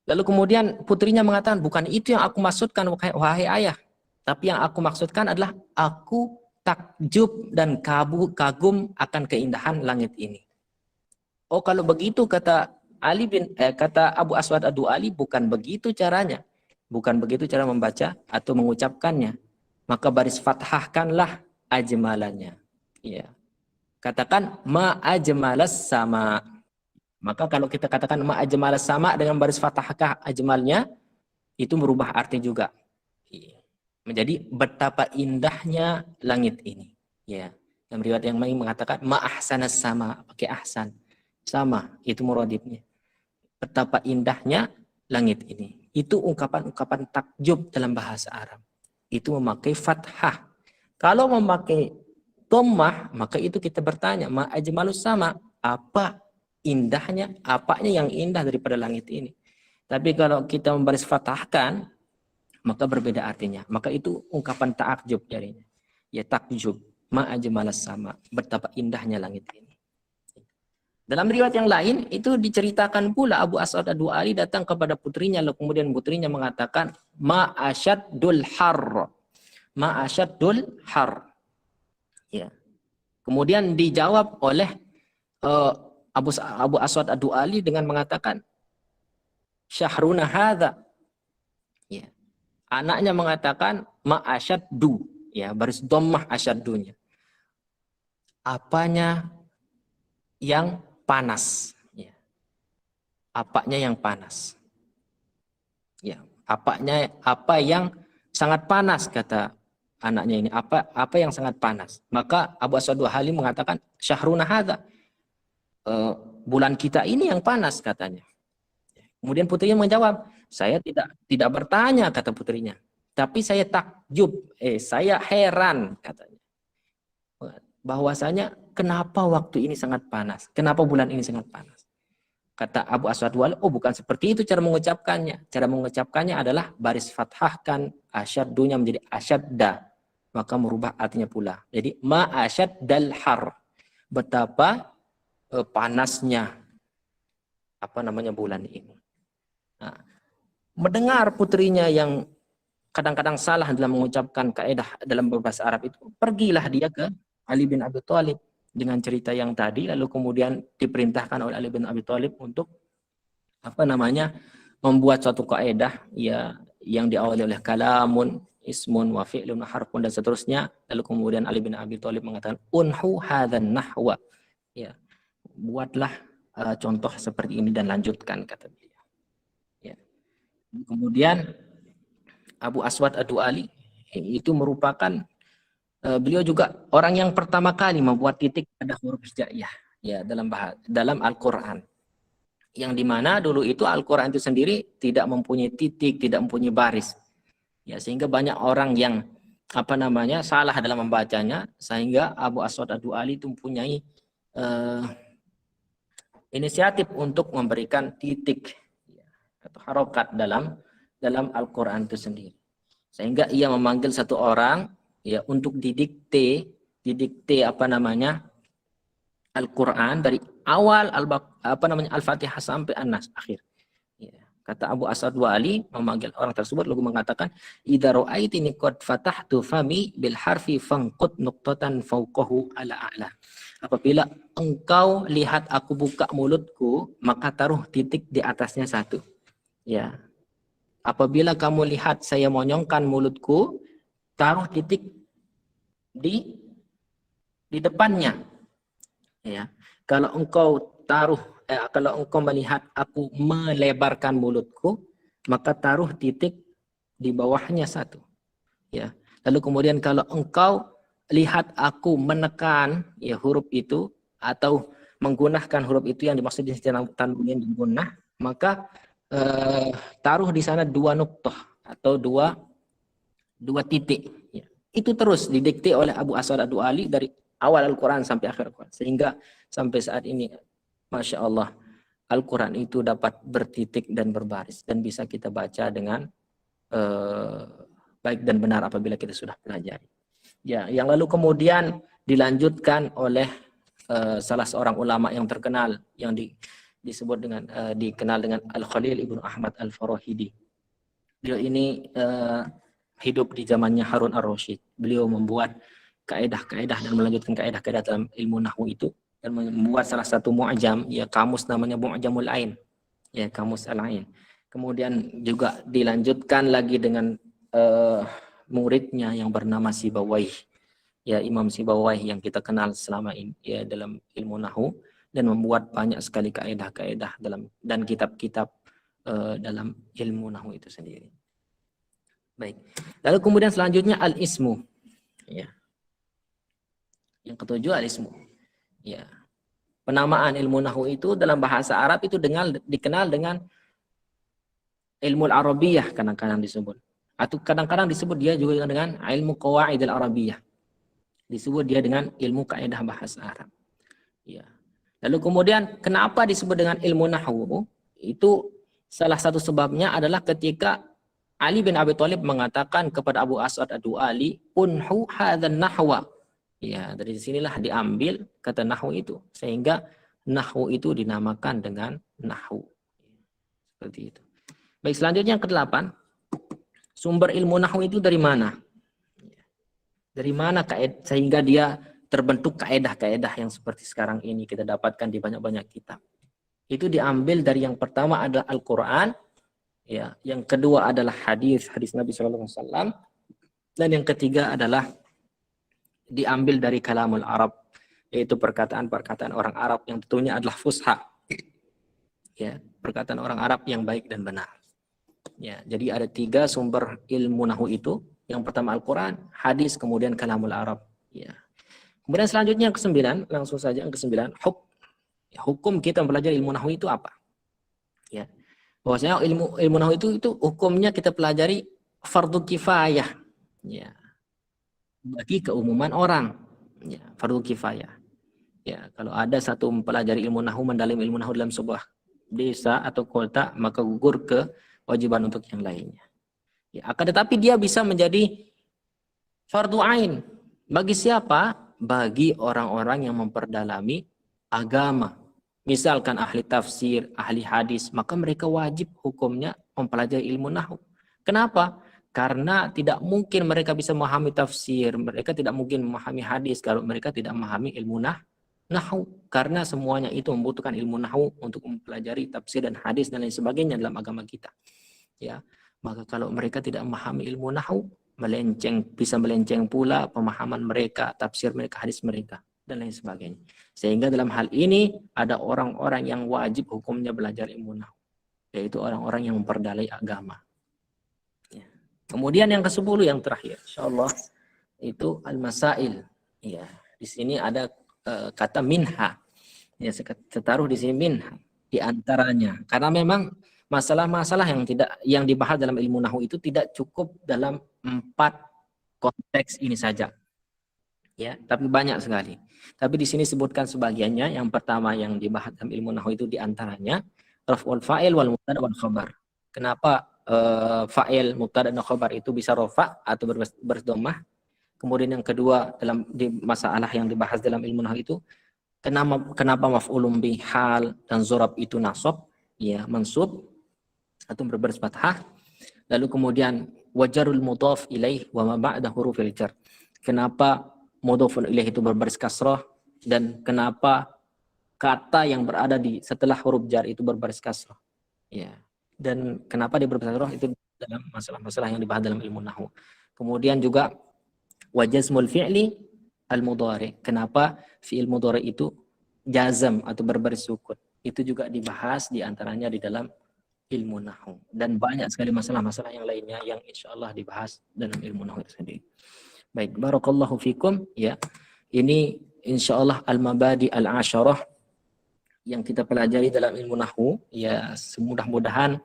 lalu kemudian putrinya mengatakan, bukan itu yang aku maksudkan wahai ayah, tapi yang aku maksudkan adalah aku takjub dan kagum akan keindahan langit ini. Oh, kalau begitu, kata kata Abu Aswad Ali, bukan begitu caranya, bukan begitu cara membaca atau mengucapkannya. Maka baris fathahkanlah ajmalannya. Ya. Katakan ma ajmalas sama. Maka kalau kita katakan ma ajmalas sama dengan baris fathahkah ajmalnya, itu merubah arti juga. Menjadi betapa indahnya langit ini. Ya. Dalam riwayat yang lain mengatakan ma ahsanas sama, pakai ahsan. Sama, itu muradifnya. Betapa indahnya langit ini. Itu ungkapan-ungkapan takjub dalam bahasa Arab. Itu memakai fathah. Kalau memakai dhammah, maka itu kita bertanya, ma ajmalus sama, apa indahnya, apanya yang indah daripada langit ini. Tapi kalau kita membaris fathahkan, maka berbeda artinya. Maka itu ungkapan takjub jadinya. Ya, takjub, ma ajmalas sama, betapa indahnya langit ini. Dalam riwayat yang lain itu diceritakan pula Abu Aswad Ali datang kepada putrinya, lalu kemudian putrinya mengatakan ma asyaddul har. Ma asyaddul har. Ya. Kemudian dijawab oleh Abu Aswad Ali dengan mengatakan syahruna hadza. Ya. Anaknya mengatakan ma asyaddu, ya, baris dhammah asyaddunya. Apanya yang panas, ya. Apanya yang panas. Ya, apa yang sangat panas, kata anaknya ini. Apa yang sangat panas? Maka Abu Aswad Ali mengatakan syahruna hadza. Bulan kita ini yang panas, katanya. Kemudian putrinya menjawab, saya tidak bertanya, kata putrinya. Tapi saya takjub, saya heran, katanya. Bahwasanya kenapa waktu ini sangat panas? Kenapa bulan ini sangat panas? Kata Abu Aswad Ali, oh, bukan seperti itu cara mengucapkannya. Cara mengucapkannya adalah baris fathahkan asyaddunya menjadi asyadda. Maka merubah artinya pula. Jadi ma asyaddal har. Betapa panasnya bulan ini. Nah, mendengar putrinya yang kadang-kadang salah dalam mengucapkan kaidah dalam berbahasa Arab itu, pergilah dia ke Ali bin Abi Thalib dengan cerita yang tadi, lalu kemudian diperintahkan oleh Ali bin Abi Thalib untuk membuat suatu kaidah, ya, yang diawali oleh kalamun, ismun, wa fi'lun, harfun dan seterusnya. Lalu kemudian Ali bin Abi Thalib mengatakan unhu hadzan nahwa. Ya, buatlah contoh seperti ini dan lanjutkan, kata beliau. Ya. Kemudian Abu Aswad Ali itu merupakan beliau juga orang yang pertama kali membuat titik pada huruf hijaiyah, ya, dalam Al-Qur'an. Yang dimana dulu itu Al-Qur'an itu sendiri tidak mempunyai titik, tidak mempunyai baris. Ya, sehingga banyak orang yang salah dalam membacanya, sehingga Abu Aswad Ali itu mempunyai eh, inisiatif untuk memberikan titik atau harokat dalam Al-Quran itu sendiri. Sehingga ia memanggil satu orang ya untuk didikte Al-Quran dari awal Al-Fatihah sampai An-Nas akhir. Ya. Kata Abu Asad wa Ali memanggil orang tersebut lalu mengatakan idza ra'aitini qad fatahtu fami bil harfi fanqut nuqtatan fawqahu ala a'la. Apabila engkau lihat aku buka mulutku, maka taruh titik di atasnya satu. Ya. Apabila kamu lihat saya monyongkan mulutku, taruh titik di depannya. Ya. Kalau engkau melihat aku melebarkan mulutku, maka taruh titik di bawahnya satu. Ya. Lalu kemudian kalau engkau lihat aku menekan ya huruf itu atau menggunakan huruf itu yang dimaksud di tanwin digunakan, maka taruh di sana dua nuktah atau dua titik. Ya. Itu terus didikte oleh Abu Asad Ad-Du'ali dari awal Al-Quran sampai akhir Al-Quran. Sehingga sampai saat ini, Masya Allah, Al-Quran itu dapat bertitik dan berbaris. Dan bisa kita baca dengan baik dan benar apabila kita sudah pelajari. Ya, yang lalu kemudian dilanjutkan oleh salah seorang ulama yang terkenal yang dikenal dengan Al-Khalil Ibnu Ahmad Al-Farahidi. Beliau ini hidup di zamannya Harun Ar-Rasyid. Beliau membuat kaedah-kaedah dan melanjutkan kaedah-kaedah dalam ilmu nahwu itu dan membuat salah satu mu'jam, ya kamus namanya Mu'jamul Ain. Ya, kamus Al-Ain. Kemudian juga dilanjutkan lagi dengan muridnya yang bernama Sibawayh. Ya, Imam Sibawayh yang kita kenal selama ini ya dalam ilmu nahwu dan membuat banyak sekali kaedah-kaedah dan kitab-kitab dalam ilmu nahwu itu sendiri. Baik. Lalu kemudian selanjutnya al-ismu. Ya. Yang ketujuh al-ismu. Ya. Penamaan ilmu nahwu itu dalam bahasa Arab itu dikenal dengan ilmu al-arabiyah kadang-kadang disebut. Atau kadang-kadang disebut dia juga dengan ilmu qawaid al-arabiyah. Disebut dia dengan ilmu kaidah bahasa Arab. Ya. Lalu kemudian kenapa disebut dengan ilmu nahwu? Itu salah satu sebabnya adalah ketika Ali bin Abi Thalib mengatakan kepada Abu Asad Ad-Du'ali, "Unhu hadzan nahwa." Ya, dari sinilah diambil kata nahwu itu, sehingga nahwu itu dinamakan dengan nahwu. Seperti itu. Baik, selanjutnya yang ke-8, sumber ilmu nahwu itu dari mana? Dari mana sehingga dia terbentuk kaedah-kaedah yang seperti sekarang ini kita dapatkan di banyak-banyak kitab. Itu diambil dari yang pertama adalah Al-Quran, ya, yang kedua adalah hadis Nabi SAW, dan yang ketiga adalah diambil dari kalamul Arab, yaitu perkataan-perkataan orang Arab yang tentunya adalah fusha, ya, perkataan orang Arab yang baik dan benar. Ya, jadi ada 3 sumber ilmu nahwu itu. Yang pertama Al-Quran, hadis, kemudian kalamul Arab. Ya. Kemudian selanjutnya yang ke-9, langsung saja yang ke-9, hukum kita mempelajari ilmu nahwu itu apa? Ya. Bahwasanya ilmu nahwu itu hukumnya kita pelajari fardu kifayah. Ya. Bagi keumuman orang. Ya, fardu kifayah. Ya, kalau ada satu mempelajari ilmu nahwu, mendalam ilmu nahwu dalam sebuah desa atau kota, maka gugur kewajiban untuk yang lainnya. Ya, akan tetapi dia bisa menjadi fardu ain. Bagi siapa? Bagi orang-orang yang memperdalami agama. Misalkan ahli tafsir, ahli hadis, maka mereka wajib hukumnya mempelajari ilmu nahwu. Kenapa? Karena tidak mungkin mereka bisa memahami tafsir, mereka tidak mungkin memahami hadis kalau mereka tidak memahami ilmu nahwu. Karena semuanya itu membutuhkan ilmu nahwu untuk mempelajari tafsir dan hadis dan lain sebagainya dalam agama kita. Ya. Maka kalau mereka tidak memahami ilmu nahwu, bisa melenceng pula pemahaman mereka, tafsir mereka, hadis mereka, dan lain sebagainya. Sehingga dalam hal ini ada orang-orang yang wajib hukumnya belajar ilmu nahwu, yaitu orang-orang yang memperdalai agama. Ya. Kemudian yang ke-10 yang terakhir, insyaallah itu al-masail. Ya, di sini ada kata minha. Ya, saya taruh di sini minha di antaranya. Karena memang masalah-masalah yang dibahas dalam ilmu nahwu itu tidak cukup dalam 4 konteks ini saja. Ya, tapi banyak sekali. Tapi di sini sebutkan sebagiannya. Yang pertama yang dibahas dalam ilmu nahwu itu diantaranya raf'ul fa'il wal mubtada wal khabar. Kenapa fa'il, mubtada dan khabar itu bisa rafa atau berdomah? Kemudian yang kedua dalam di masalah yang dibahas dalam ilmu nahwu itu kenapa maf'ulun bih hal dan zorab itu nasab, ya mansub atau berbaris fathah. Lalu kemudian wajarul mudhaf ilaih wa ma ba'da hurufil jar. Kenapa mudhafun ilaih itu berbaris kasrah dan kenapa kata yang berada di setelah huruf jar itu berbaris kasrah. Ya. Dan kenapa dia berbaris kasrah itu dalam masalah-masalah yang dibahas dalam ilmu nahwu. Kemudian juga wajazmul fi'li al-mudhari. Kenapa fi'il mudhari itu jazam atau berbaris sukun. Itu juga dibahas diantaranya di dalam ilmu nahwu. Dan banyak sekali masalah-masalah yang lainnya yang insya Allah dibahas dalam ilmu nahwu itu sendiri. Baik, barakallahu fikum. Ya, ini insya Allah al-mabadi al-asyarah yang kita pelajari dalam ilmu nahwu. Ya, semudah-mudahan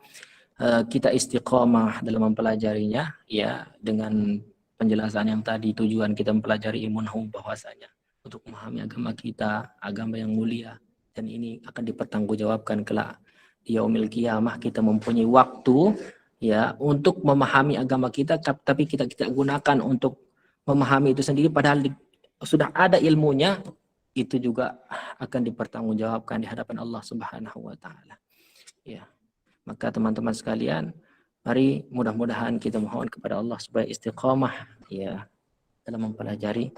kita istiqamah dalam mempelajarinya. Ya, dengan penjelasan yang tadi, tujuan kita mempelajari ilmu nahwu bahwasanya untuk memahami agama kita, agama yang mulia, dan ini akan dipertanggungjawabkan kelak di yaumil qiyamah. Kita mempunyai waktu ya untuk memahami agama kita, tapi kita gunakan untuk memahami itu sendiri padahal sudah ada ilmunya, itu juga akan dipertanggungjawabkan di hadapan Allah Subhanahu wa taala. Ya. Maka teman-teman sekalian, mari mudah-mudahan kita mohon kepada Allah supaya istiqamah ya dalam mempelajari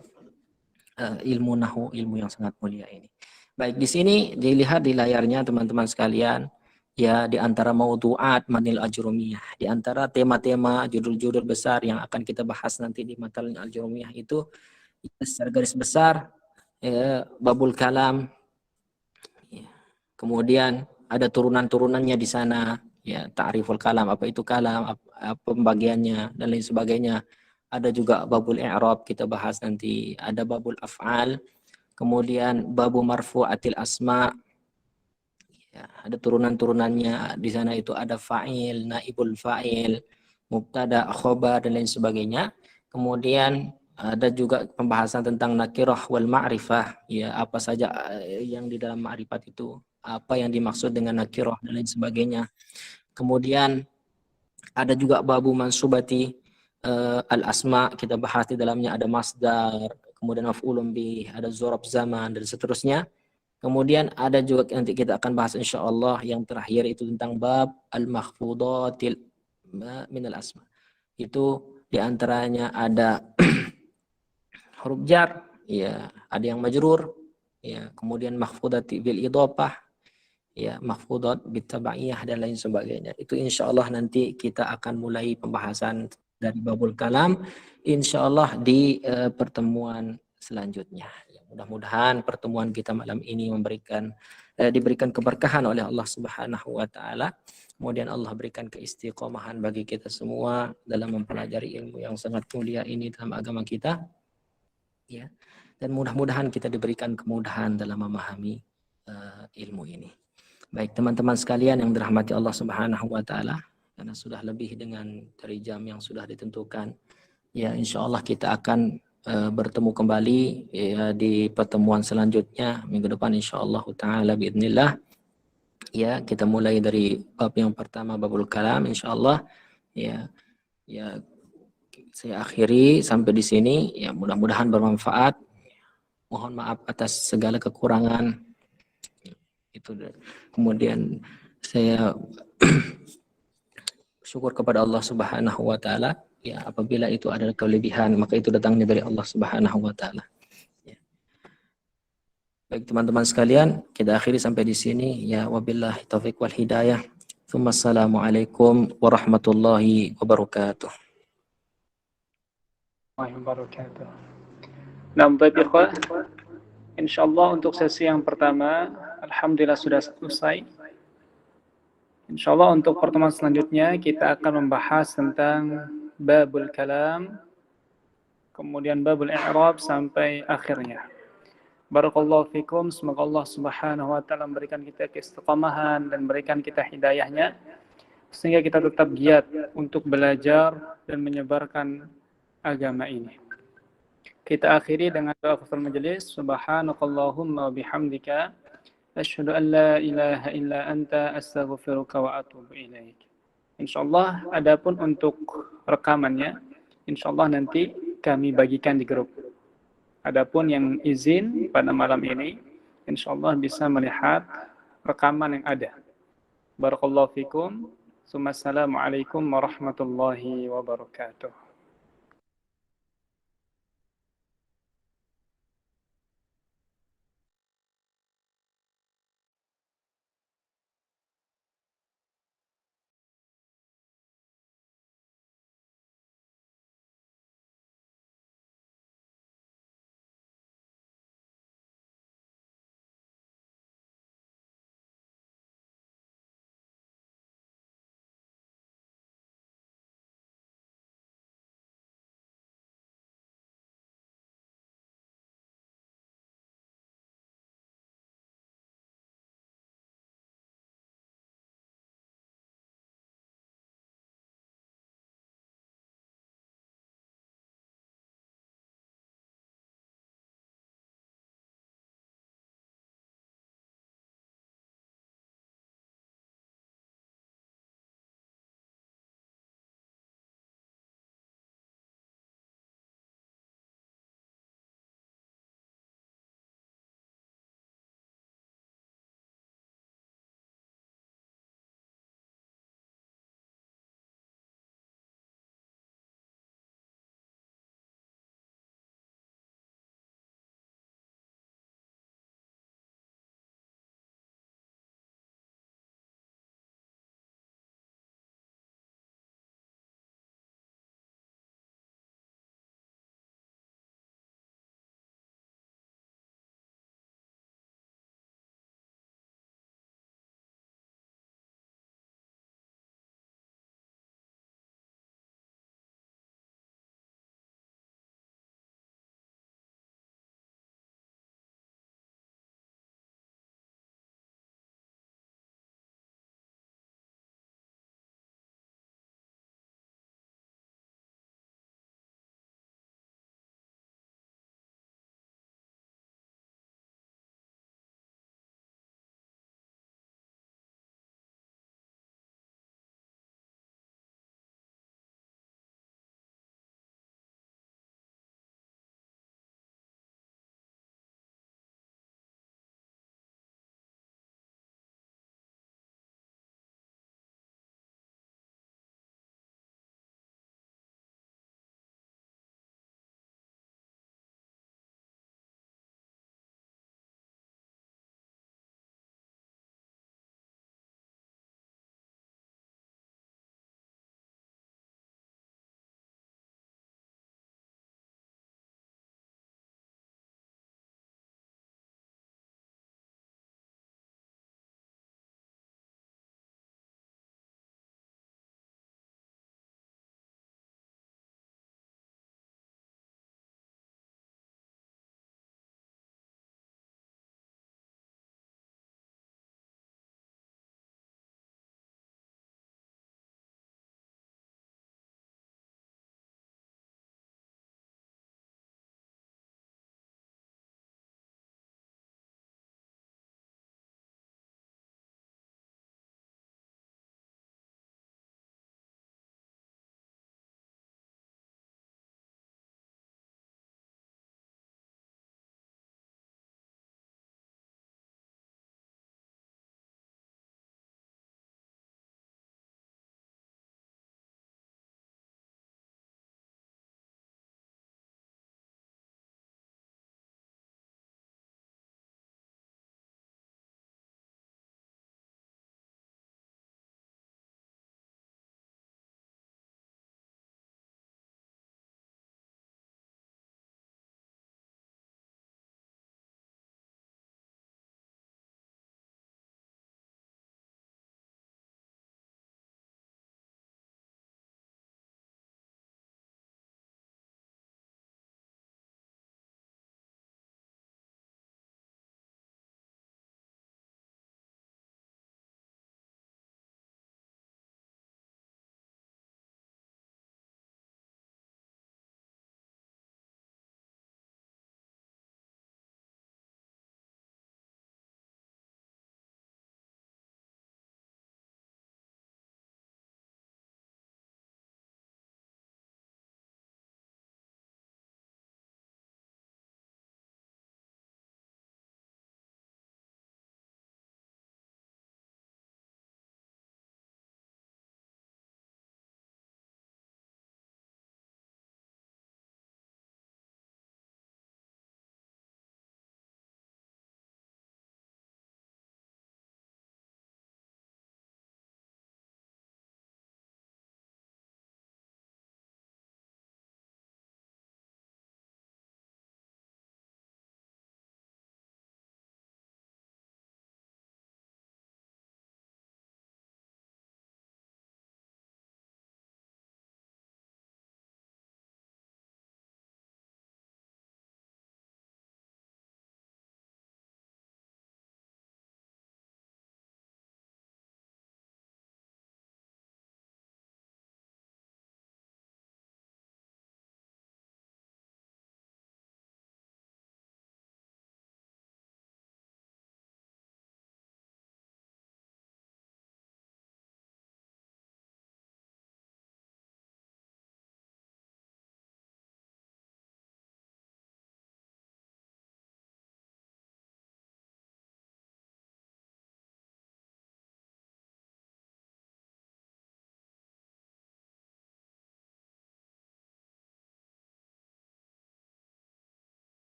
ilmu nahwu, ilmu yang sangat mulia ini. Baik, di sini dilihat di layarnya teman-teman sekalian, ya di antara maudu'at Matnil Ajrumiyah, di antara tema-tema judul-judul besar yang akan kita bahas nanti di Matnil Ajrumiyah itu secara garis besar babul kalam, ya. Kemudian ada turunan-turunannya di sana, ya ta'riful kalam, apa itu kalam, apa pembagiannya dan lain sebagainya. Ada juga babul i'rab kita bahas nanti, ada babul af'al, kemudian babu marfu'atil asma. Ya, ada turunan-turunannya di sana itu ada fa'il, naibul fa'il, mubtada, khobar dan lain sebagainya. Kemudian ada juga pembahasan tentang nakirah wal ma'rifah, ya apa saja yang di dalam ma'rifat itu, apa yang dimaksud dengan nakirah dan lain sebagainya. Kemudian ada juga babu mansubati al-asma, kita bahas di dalamnya ada masdar, kemudian maf'ulun bih, ada dzaraf zaman dan seterusnya. Kemudian ada juga nanti kita akan bahas insyaallah yang terakhir itu tentang bab al-makhfudatil min al-asma. Itu diantaranya ada huruf jar, ya, ada yang majrur, ya, kemudian makhfudati bil idhofah, ya, makhfudat bit tabaiyah dan lain sebagainya. Itu insyaallah nanti kita akan mulai pembahasan dari babul kalam insyaallah di pertemuan selanjutnya. Ya, mudah-mudahan pertemuan kita malam ini diberikan keberkahan oleh Allah Subhanahu wa taala. Kemudian Allah berikan keistiqomahan bagi kita semua dalam mempelajari ilmu yang sangat mulia ini dalam agama kita. Ya. Dan mudah-mudahan kita diberikan kemudahan dalam memahami ilmu ini. Baik teman-teman sekalian yang dirahmati Allah Subhanahu wa taala, karena sudah lebih dari jam yang sudah ditentukan. Ya, insyaallah kita akan bertemu kembali ya, di pertemuan selanjutnya minggu depan insyaallah taala biidznillah. Ya, kita mulai dari bab yang pertama babul kalam insyaallah. Ya. Ya, saya akhiri sampai di sini. Ya, mudah-mudahan bermanfaat. Mohon maaf atas segala kekurangan. Itu kemudian saya syukur kepada Allah Subhanahu wa taala. Ya, apabila itu adalah kelebihan, maka itu datangnya dari Allah Subhanahu wa taala. Ya. Baik teman-teman sekalian, kita akhiri sampai di sini. Ya, wabillahi taufiq wal hidayah. Assalamualaikum warahmatullahi wabarakatuh. Wabarakatuh. Nah, baik ikhwah, insyaallah untuk sesi yang pertama alhamdulillah sudah selesai. Insyaallah untuk pertemuan selanjutnya kita akan membahas tentang babul kalam, kemudian babul i'rab sampai akhirnya. Barakallahu fikum, semoga Allah Subhanahu wa taala memberikan kita keistiqamahan dan memberikan kita hidayahnya sehingga kita tetap giat untuk belajar dan menyebarkan agama ini. Kita akhiri dengan doa kafaratul majelis. Subhanakallahumma wa bihamdika asyhadu an la ilaha illa anta astaghfiruka wa atubu ilaik. Insyaallah, adapun untuk rekamannya, insyaallah nanti kami bagikan di grup. Adapun yang izin pada malam ini, insyaallah bisa melihat rekaman yang ada. Barakallahu fikum. Assalamualaikum warahmatullahi wabarakatuh.